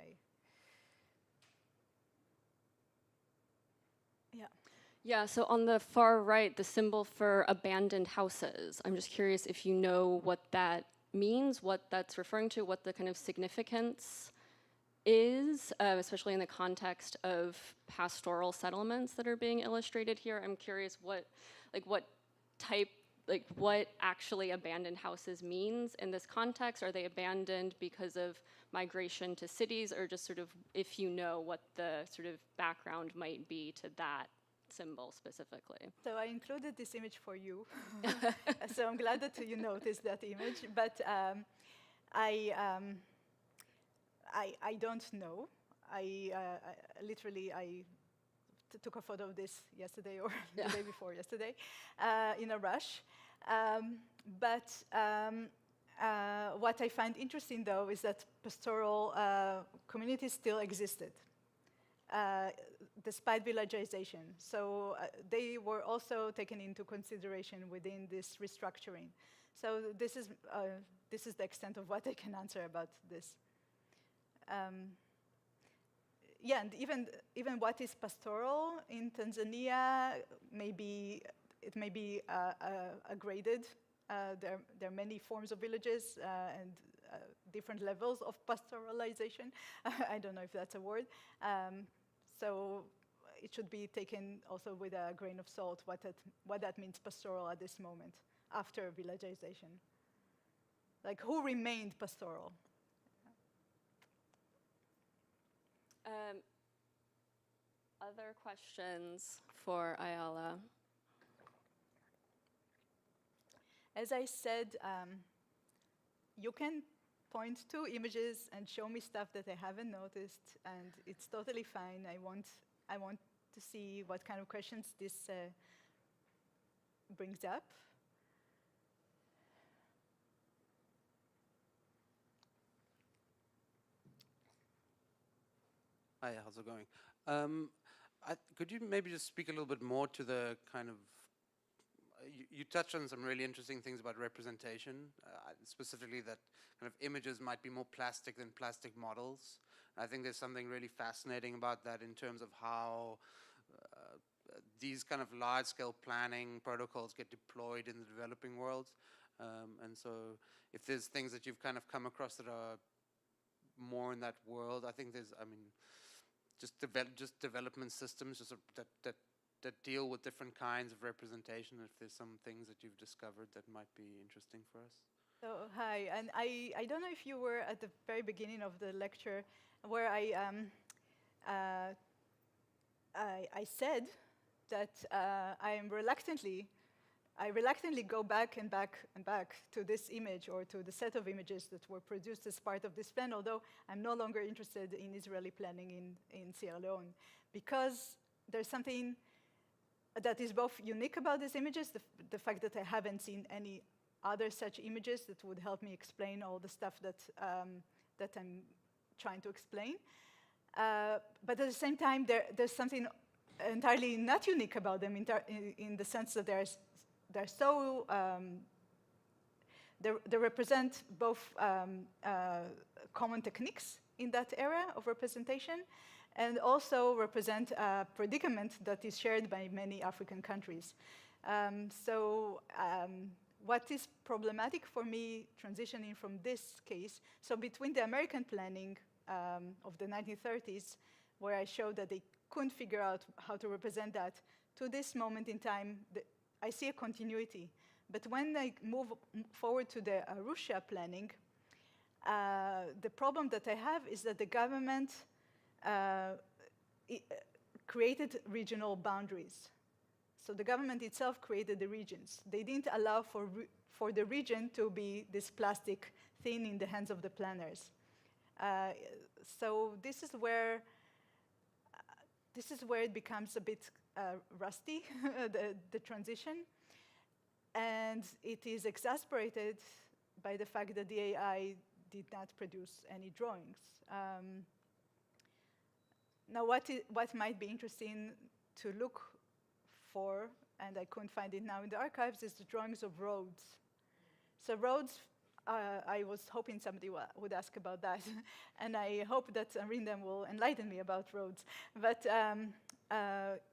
Yeah, so on the far right, the symbol for abandoned houses. I'm just curious if you know what that means, what that's referring to, what the kind of significance is, especially in the context of pastoral settlements that are being illustrated here. I'm curious what actually abandoned houses means in this context. Are they abandoned because of migration to cities, or just sort of if you know what the sort of background might be to that symbol specifically? So I included this image for you. So I'm glad that you noticed that image, but I don't know. I took a photo of this yesterday or the day before yesterday in a rush. What I find interesting, though, is that pastoral communities still existed despite villagization. So they were also taken into consideration within this restructuring. So this is the extent of what I can answer about this. Yeah, and even what is pastoral in Tanzania, it may be graded. There are many forms of villages and different levels of pastoralization. I don't know if that's a word. So it should be taken also with a grain of salt what that means pastoral at this moment after villagization. Like, who remained pastoral? Other questions for Ayala? As I said, you can point to images and show me stuff that I haven't noticed, and it's totally fine. I want to see what kind of questions this brings up. Hi, how's it going? Could you maybe just speak a little bit more to the kind of, you touched on some really interesting things about representation, specifically that kind of images might be more plastic than plastic models. I think there's something really fascinating about that in terms of how these kind of large-scale planning protocols get deployed in the developing world. And so if there's things that you've kind of come across that are more in that world, I think there's, I mean, just development systems that deal with different kinds of representation, if there's some things that you've discovered that might be interesting for us. So, hi, and I don't know if you were at the very beginning of the lecture where I said that I reluctantly go back and back to this image or to the set of images that were produced as part of this plan, although I'm no longer interested in Israeli planning in Sierra Leone, because there's something that is both unique about these images, the fact that I haven't seen any other such images that would help me explain all the stuff that I'm trying to explain. But at the same time, there's something entirely not unique about them in the sense that they represent both common techniques in that area of representation, and also represent a predicament that is shared by many African countries. What is problematic for me transitioning from this case, so between the American planning of the 1930s, where I showed that they couldn't figure out how to represent that, to this moment in time, I see a continuity. But when I move forward to the Arusha planning, the problem that I have is that the government created regional boundaries. So the government itself created the regions. They didn't allow for the region to be this plastic thing in the hands of the planners. So this is where it becomes a bit rusty, the transition. And it is exasperated by the fact that the AI did not produce any drawings. Now, what might be interesting to look for, and I couldn't find it now in the archives, is the drawings of roads. So roads, I was hoping somebody would ask about that, and I hope that Arindam will enlighten me about roads. But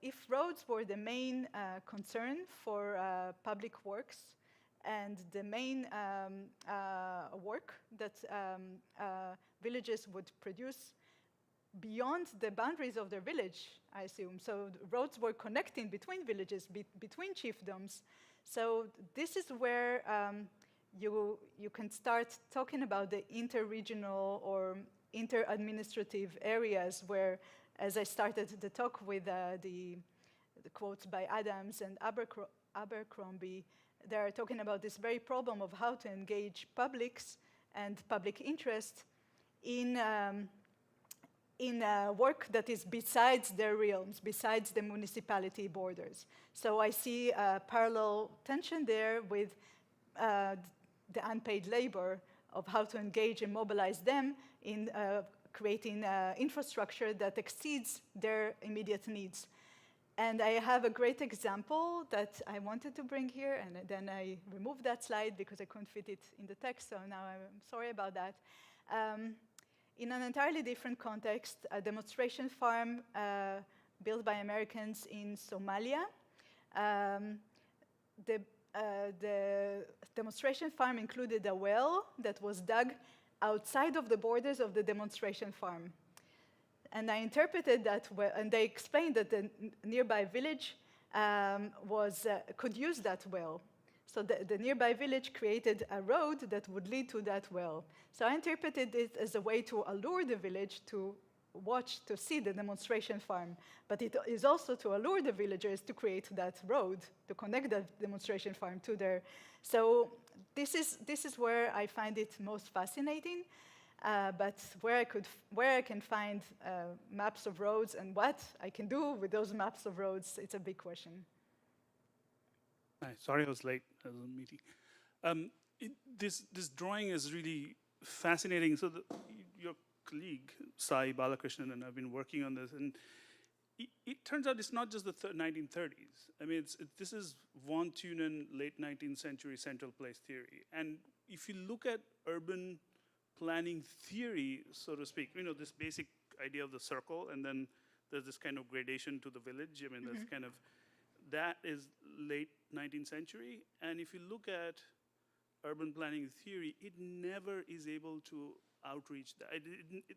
if roads were the main concern for public works, and the main work that villages would produce beyond the boundaries of their village, I assume. So roads were connecting between villages, between chiefdoms. So this is where you can start talking about the inter-regional or inter-administrative areas where, as I started the talk with the quotes by Adams and Abercrombie, they're talking about this very problem of how to engage publics and public interest in work that is besides their realms, besides the municipality borders. So I see a parallel tension there with the unpaid labor of how to engage and mobilize them in creating infrastructure that exceeds their immediate needs. And I have a great example that I wanted to bring here, and then I removed that slide because I couldn't fit it in the text, so now I'm sorry about that. In an entirely different context, a demonstration farm built by Americans in Somalia. The demonstration farm included a well that was dug outside of the borders of the demonstration farm. And I interpreted that well, and they explained that the nearby village could use that well. So the nearby village created a road that would lead to that well. So I interpreted it as a way to allure the village to to see the demonstration farm. But it is also to allure the villagers to create that road, to connect the demonstration farm to their... So this is where I find it most fascinating. But where I can find maps of roads and what I can do with those maps of roads, it's a big question. Hi, sorry I was late. I was in a meeting. This drawing is really fascinating. So your colleague, Sai Balakrishnan, and I've been working on this, and it turns out it's not just the 1930s. I mean, this is von Thunen, late 19th century central place theory. And if you look at urban planning theory, so to speak, this basic idea of the circle, and then there's this kind of gradation to the village. I mean, that's kind of, that is late 19th century. And if you look at urban planning theory, it never is able to outreach that.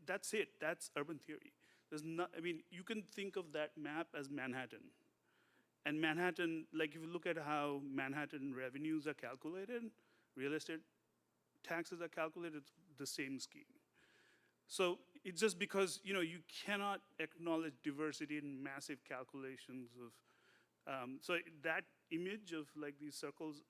That's it, that's urban theory. There's not, I mean, you can think of that map as Manhattan. And Manhattan, like if you look at how Manhattan revenues are calculated, real estate taxes are calculated, it's the same scheme. So it's just because you cannot acknowledge diversity in massive calculations of, so that image of like these circles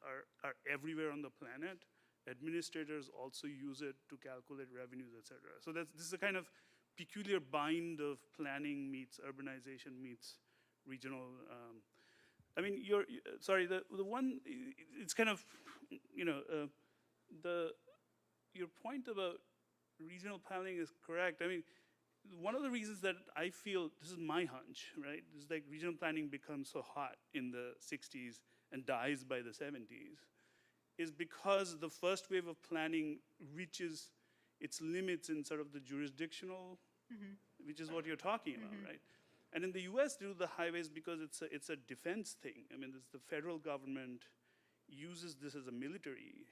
are everywhere on the planet. Administrators also use it to calculate revenues, et cetera. So this is a kind of peculiar bind of planning meets urbanization meets regional. I mean, sorry, the one, it's kind of, your point about regional planning is correct. I mean, one of the reasons that I feel, this is my hunch, right? Is like regional planning becomes so hot in the 60s and dies by the 70s, is because the first wave of planning reaches its limits in sort of the jurisdictional, which is what you're talking about, right? And in the US, due to the highways, because it's a defense thing. I mean, the federal government uses this as a military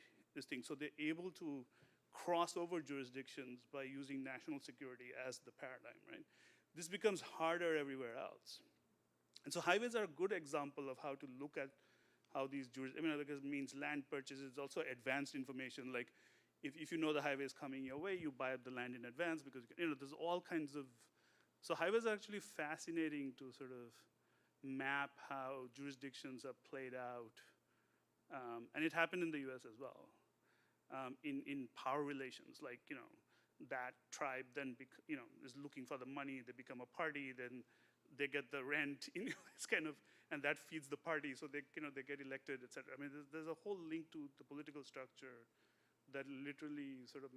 thing, so they're able to cross over jurisdictions by using national security as the paradigm, right? This becomes harder everywhere else. And so highways are a good example of how to look at how these because it means land purchase is also advanced information. Like if you know the highway is coming your way, you buy up the land in advance because there's all kinds of, so highways are actually fascinating to sort of map how jurisdictions are played out. And it happened in the US as well. In power relations, like, that tribe then, is looking for the money, they become a party, then they get the rent, it's kind of, and that feeds the party, so they get elected, et cetera. I mean, there's a whole link to the political structure that literally sort of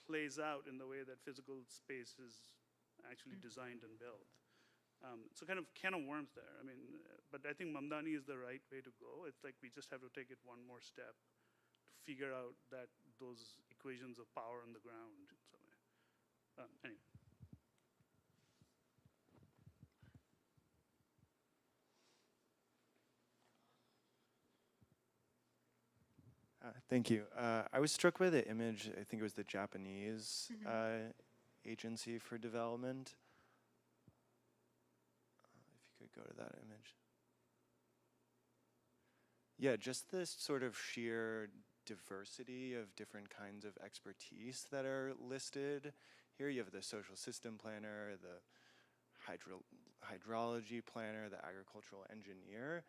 plays out in the way that physical space is actually designed and built. So kind of can of worms there. I mean, but I think Mamdani is the right way to go. It's like we just have to take it one more step to figure out that those equations of power on the ground. So, anyway. Thank you. I was struck by the image, I think it was the Japanese agency for development. If you could go to that image. Yeah, just this sort of sheer diversity of different kinds of expertise that are listed. Here you have the social system planner, the hydrology planner, the agricultural engineer.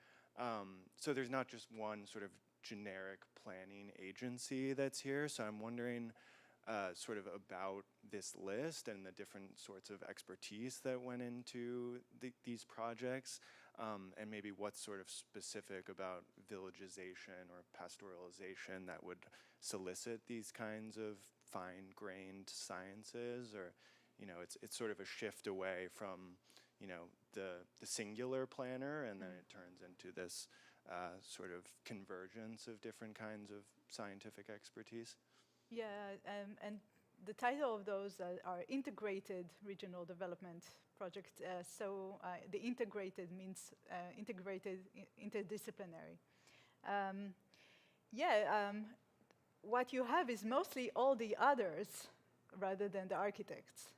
So there's not just one sort of generic planning agency that's here. So I'm wondering sort of about this list and the different sorts of expertise that went into these projects, and maybe what's sort of specific about villagization or pastoralization that would solicit these kinds of fine-grained sciences, or, you know, it's sort of a shift away from, you know, the singular planner, and then it turns into this sort of convergence of different kinds of scientific expertise. Yeah, and the title of those are integrated regional development projects. The integrated means integrated, interdisciplinary. What you have is mostly all the others rather than the architects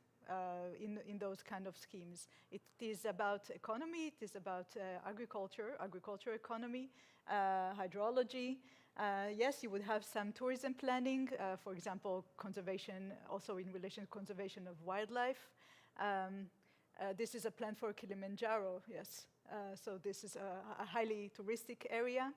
in those kind of schemes. It is about economy, it is about agriculture economy, hydrology. Yes, you would have some tourism planning, for example, conservation, also in relation to conservation of wildlife. This is a plan for Kilimanjaro, yes. So this is a highly touristic area.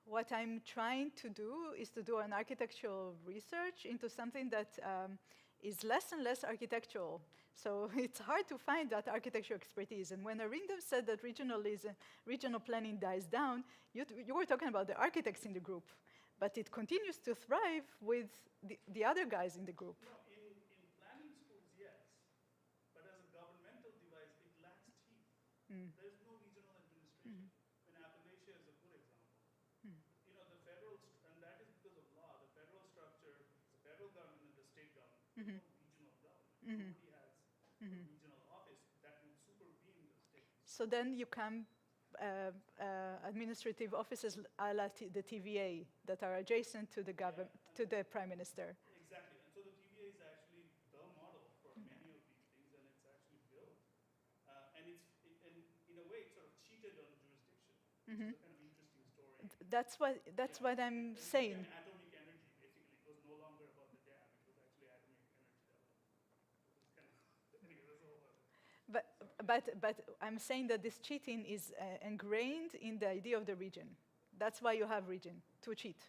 What I'm trying to do is to do an architectural research into something that is less and less architectural. So it's hard to find that architecture expertise. And when Arindam said that regional planning dies down, you were talking about the architects in the group. But it continues to thrive with the other guys in the group. No, in planning schools, yes. But as a governmental device, it lacks teeth. There's no regional administration. In Appalachia is a good example. You know, the federal, and that is because of law, the federal structure, the federal government and the state government, no regional government. Nobody has a regional office that would supervene the state. So then you come administrative offices a la the TVA that are adjacent to the government, to the prime minister. Exactly, and so the TVA is actually the model for many of these things, and it's actually built, and in a way, it's sort of cheated on jurisdiction. It's a kind of interesting story. That's what I'm saying. And atomic energy, basically, it was no longer about the dam; it was actually atomic energy development. It's kind of anyway, that's a whole other. But I'm saying that this cheating is ingrained in the idea of the region. That's why you have region, to cheat.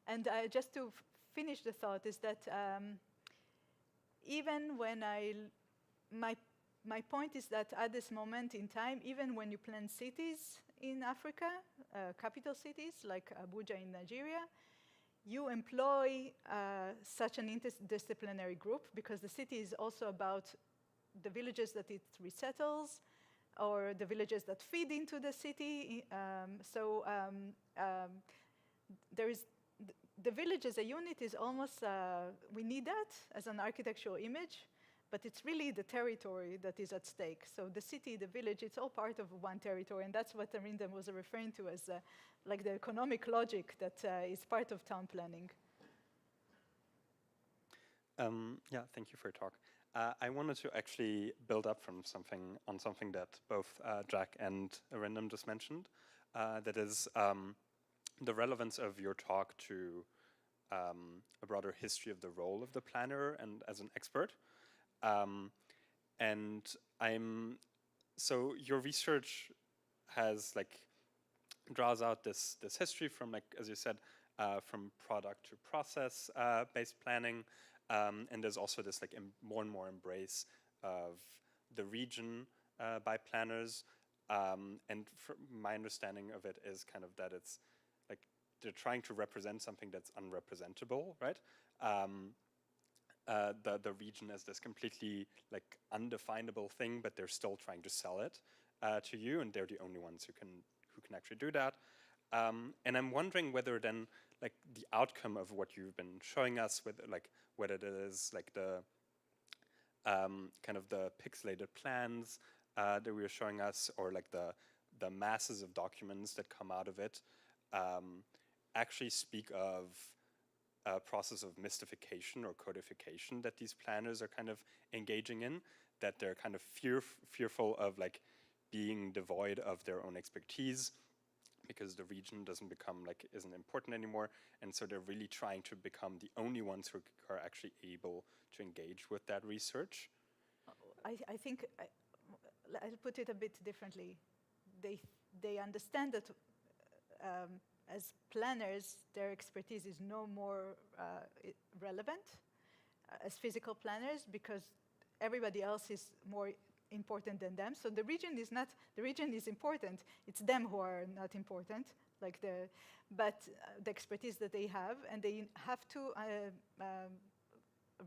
And just to finish the thought is that even when my point is that at this moment in time, even when you plan cities in Africa, capital cities like Abuja in Nigeria, you employ such an interdisciplinary group because the city is also about the villages that it resettles or the villages that feed into the city. There is the village as a unit is almost, we need that as an architectural image, but it's really the territory that is at stake. So the city, the village, it's all part of one territory, and that's what Arindam was referring to as like the economic logic that is part of town planning. Yeah, thank you for your talk. I wanted to actually build up from something that both Jack and Arindam just mentioned. That is the relevance of your talk to a broader history of the role of the planner and as an expert. So your research has draws out this history from, as you said, from product to process based planning, and there's also this more and more embrace of the region by planners, and my understanding of it is kind of that it's they're trying to represent something that's unrepresentable, right? The region as this completely undefinable thing, but they're still trying to sell it to you, and they're the only ones who can actually do that. And I'm wondering whether then the outcome of what you've been showing us, with whether it is the kind of the pixelated plans that we were showing us, or the masses of documents that come out of it actually speak of a process of mystification or codification that these planners are kind of engaging in, that they're kind of fearful of like being devoid of their own expertise because the region isn't important anymore, and so they're really trying to become the only ones who are actually able to engage with that research. I think I'll put it a bit differently. They understand that as planners, their expertise is no more relevant as physical planners because everybody else is more important than them. So the region is important. It's them who are not important, but the expertise that they have, and they have to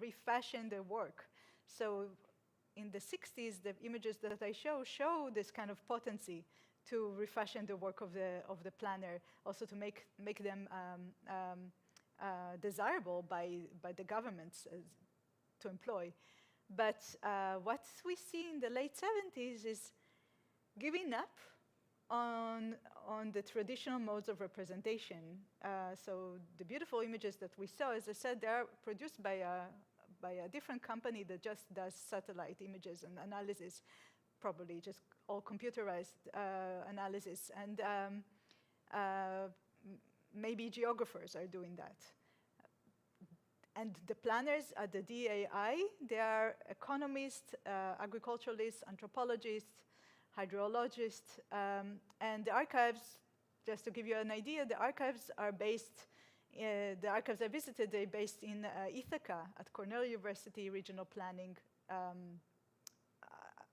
refashion their work. So in the 60s, the images that I show this kind of potency to refashion the work of the planner, also to make them desirable by the governments to employ. But what we see in the late 70s is giving up on the traditional modes of representation. So the beautiful images that we saw, as I said, they are produced by a different company that just does satellite images and analysis, probably just all computerized analysis. And maybe geographers are doing that. And the planners at the DAI, they are economists, agriculturalists, anthropologists, hydrologists, and the archives, just to give you an idea, the archives are based, the archives I visited, they're based in Ithaca at Cornell University Regional Planning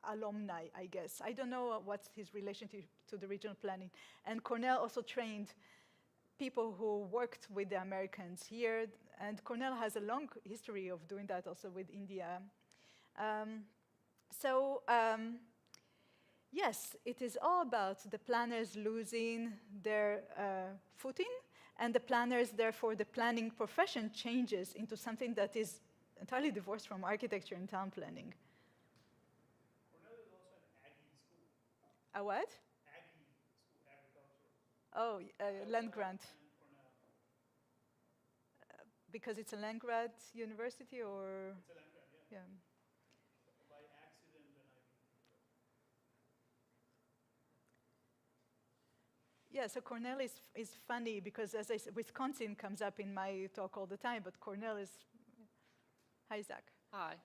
alumni, I guess. I don't know what's his relationship to the regional planning. And Cornell also trained people who worked with the Americans here, and Cornell has a long history of doing that also with India. Yes, it is all about the planners losing their footing, and the planners, therefore, the planning profession changes into something that is entirely divorced from architecture and town planning. Cornell is also an Aggie school. A what? Aggie school, agricultural. Oh, land grant. Because it's a land grant university, or? It's a land grant, yeah. By accident, an Ivy. Yeah, so Cornell is funny because, as I said, Wisconsin comes up in my talk all the time, but Cornell is. Hi, Zach. Hi.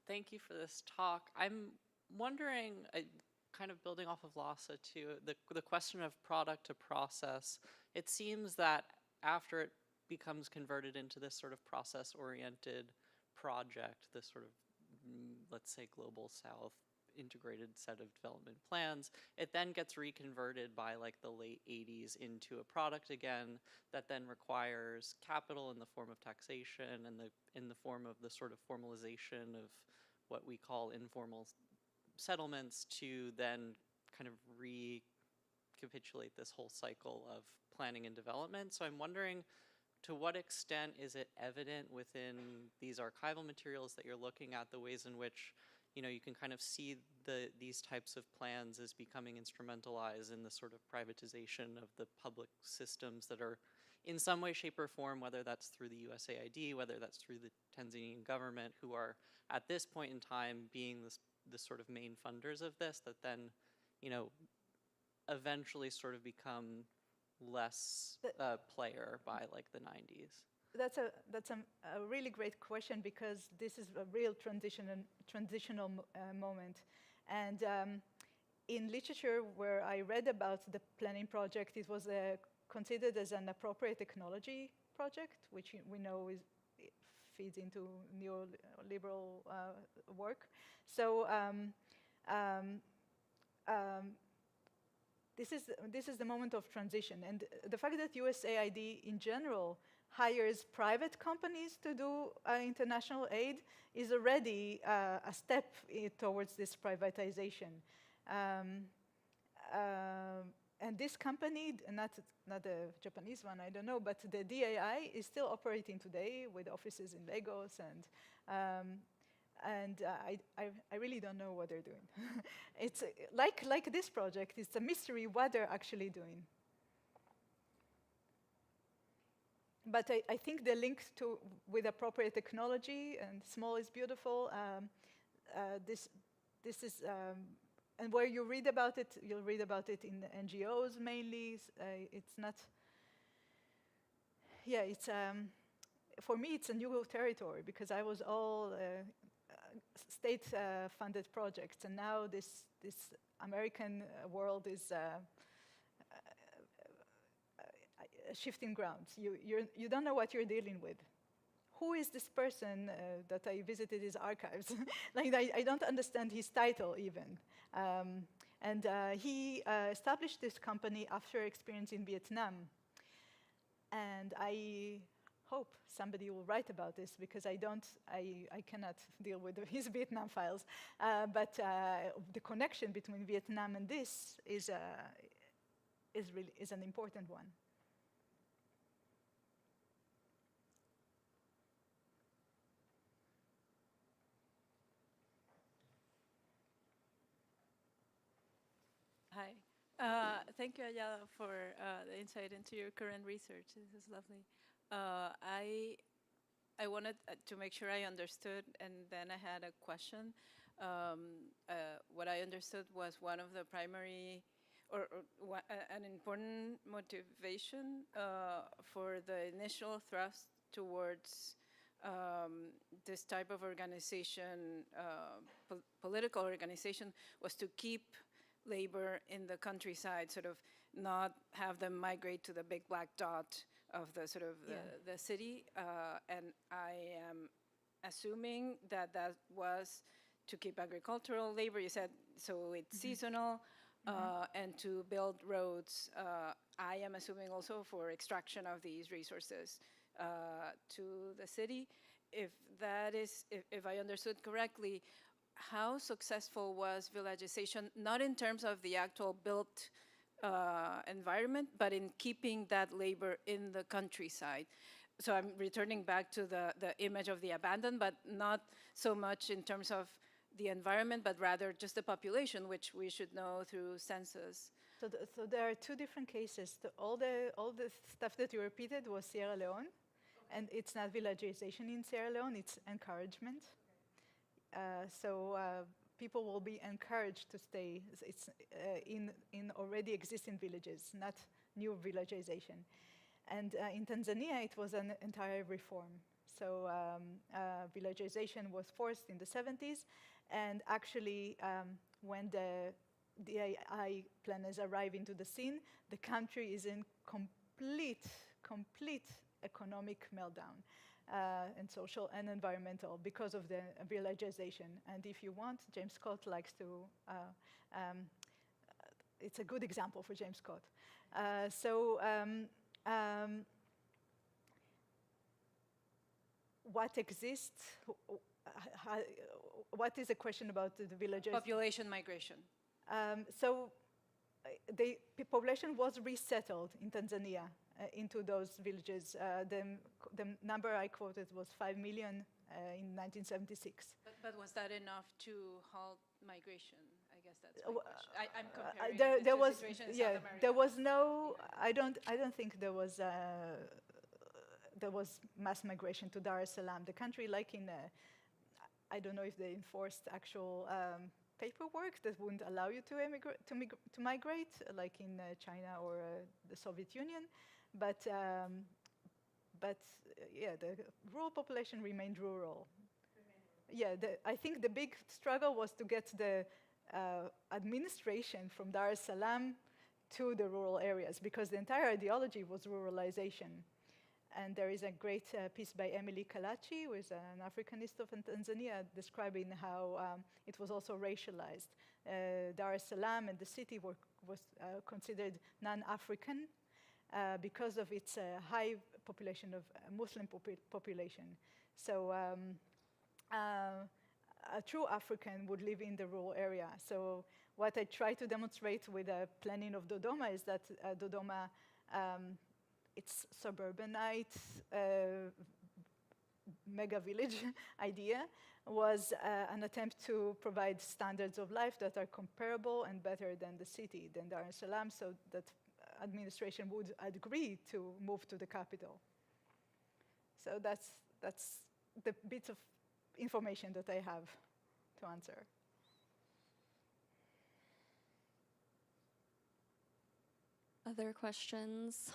Thank you for this talk. I'm wondering, kind of building off of Lhasa too, the question of product to process. It seems that after it becomes converted into this sort of process-oriented project, this sort of, let's say, global south integrated set of development plans, it then gets reconverted by like the late 80s into a product again that then requires capital in the form of taxation and in the form of the sort of formalization of what we call informal settlements to then kind of recapitulate this whole cycle of planning and development. So I'm wondering, to what extent is it evident within these archival materials that you're looking at, the ways in which, you know, you can kind of see these types of plans as becoming instrumentalized in the sort of privatization of the public systems that are in some way, shape, or form, whether that's through the USAID, whether that's through the Tanzanian government, who are at this point in time being the sort of main funders of this, that then, you know, eventually sort of become less player by like the 90s? That's a really great question, because this is a real transitional moment. And in literature where I read about the planning project, it was considered as an appropriate technology project, which we know feeds into neoliberal work. So this is the moment of transition, and the fact that USAID in general hires private companies to do international aid is already a step towards this privatization. And this company, not the Japanese one, I don't know, but the DAI is still operating today with offices in Lagos, and and I really don't know what they're doing. It's like this project, it's a mystery what they're actually doing. But I think the link to with appropriate technology and small is beautiful. This is and where you read about it, you'll read about it in the NGOs mainly. It's not. Yeah, it's for me it's a new territory because I was all state-funded projects, and now this American world is. Shifting grounds. You don't know what you're dealing with. Who is this person that I visited his archives? Like I don't understand his title even. And he established this company after experience in Vietnam. And I hope somebody will write about this because I cannot deal with his Vietnam files. But the connection between Vietnam and this is an important one. Hi. Thank you, Ayala, for the insight into your current research. This is lovely. I wanted to make sure I understood, and then I had a question. What I understood was one of the primary, or an important motivation for the initial thrust towards this type of organization, political organization, was to keep labor in the countryside, sort of not have them migrate to the big black dot of the sort of the city. And I am assuming that that was to keep agricultural labor. You said, so it's seasonal, and to build roads. I am assuming also for extraction of these resources to the city. If that is, if I understood correctly, how successful was villagization, not in terms of the actual built environment, but in keeping that labor in the countryside? So I'm returning back to the image of the abandoned, but not so much in terms of the environment, but rather just the population, which we should know through census. So there are two different cases. All the stuff that you repeated was Sierra Leone, and it's not villagization in Sierra Leone, it's encouragement. So people will be encouraged to stay in already existing villages, not new villagization. And in Tanzania, it was an entire reform. So villagization was forced in the 70s, and actually when the DII planners arrive into the scene, the country is in complete economic meltdown. And social and environmental because of the villagization. And if you want, James Scott likes to, it's a good example for James Scott. What exists, what is the question about the villagers? Population migration. The population was resettled in Tanzania into those villages. The number I quoted was 5 million in 1976. But was that enough to halt migration? I guess that's my question. I'm comparing there was, situation in yeah, South America. there was no. I don't think there was mass migration to Dar es Salaam. The country, like in, I don't know if they enforced actual paperwork that wouldn't allow you to migrate, like in China or the Soviet Union. But yeah, the rural population remained rural. Yeah, I think the big struggle was to get the administration from Dar es Salaam to the rural areas, because the entire ideology was ruralization. And there is a great piece by Emily Kalachi, who is an Africanist of Tanzania, describing how it was also racialized. Dar es Salaam and the city was considered non-African because of its high population of Muslim population. So a true African would live in the rural area. So what I try to demonstrate with the planning of Dodoma is that Dodoma, it's suburbanite, mega village idea was an attempt to provide standards of life that are comparable and better than the city, than Dar es Salaam, so that administration would agree to move to the capital. So that's the bits of information that I have to answer. Other questions?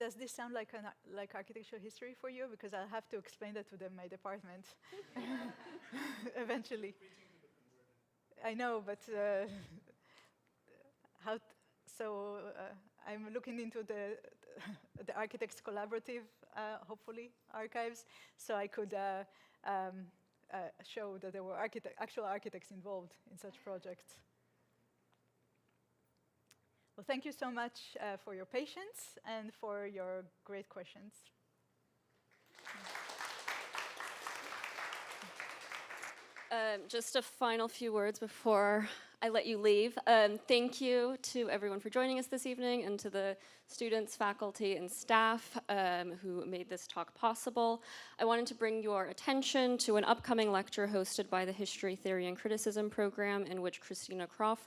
Does this sound like like architectural history for you? Because I'll have to explain that to my department eventually. I know, but I'm looking into the Architects Collaborative, hopefully, archives, so I could show that there were actual architects involved in such projects. Well, thank you so much for your patience and for your great questions. Just a final few words before I let you leave. Thank you to everyone for joining us this evening and to the students, faculty, and staff who made this talk possible. I wanted to bring your attention to an upcoming lecture hosted by the History, Theory, and Criticism program in which Christina Crawford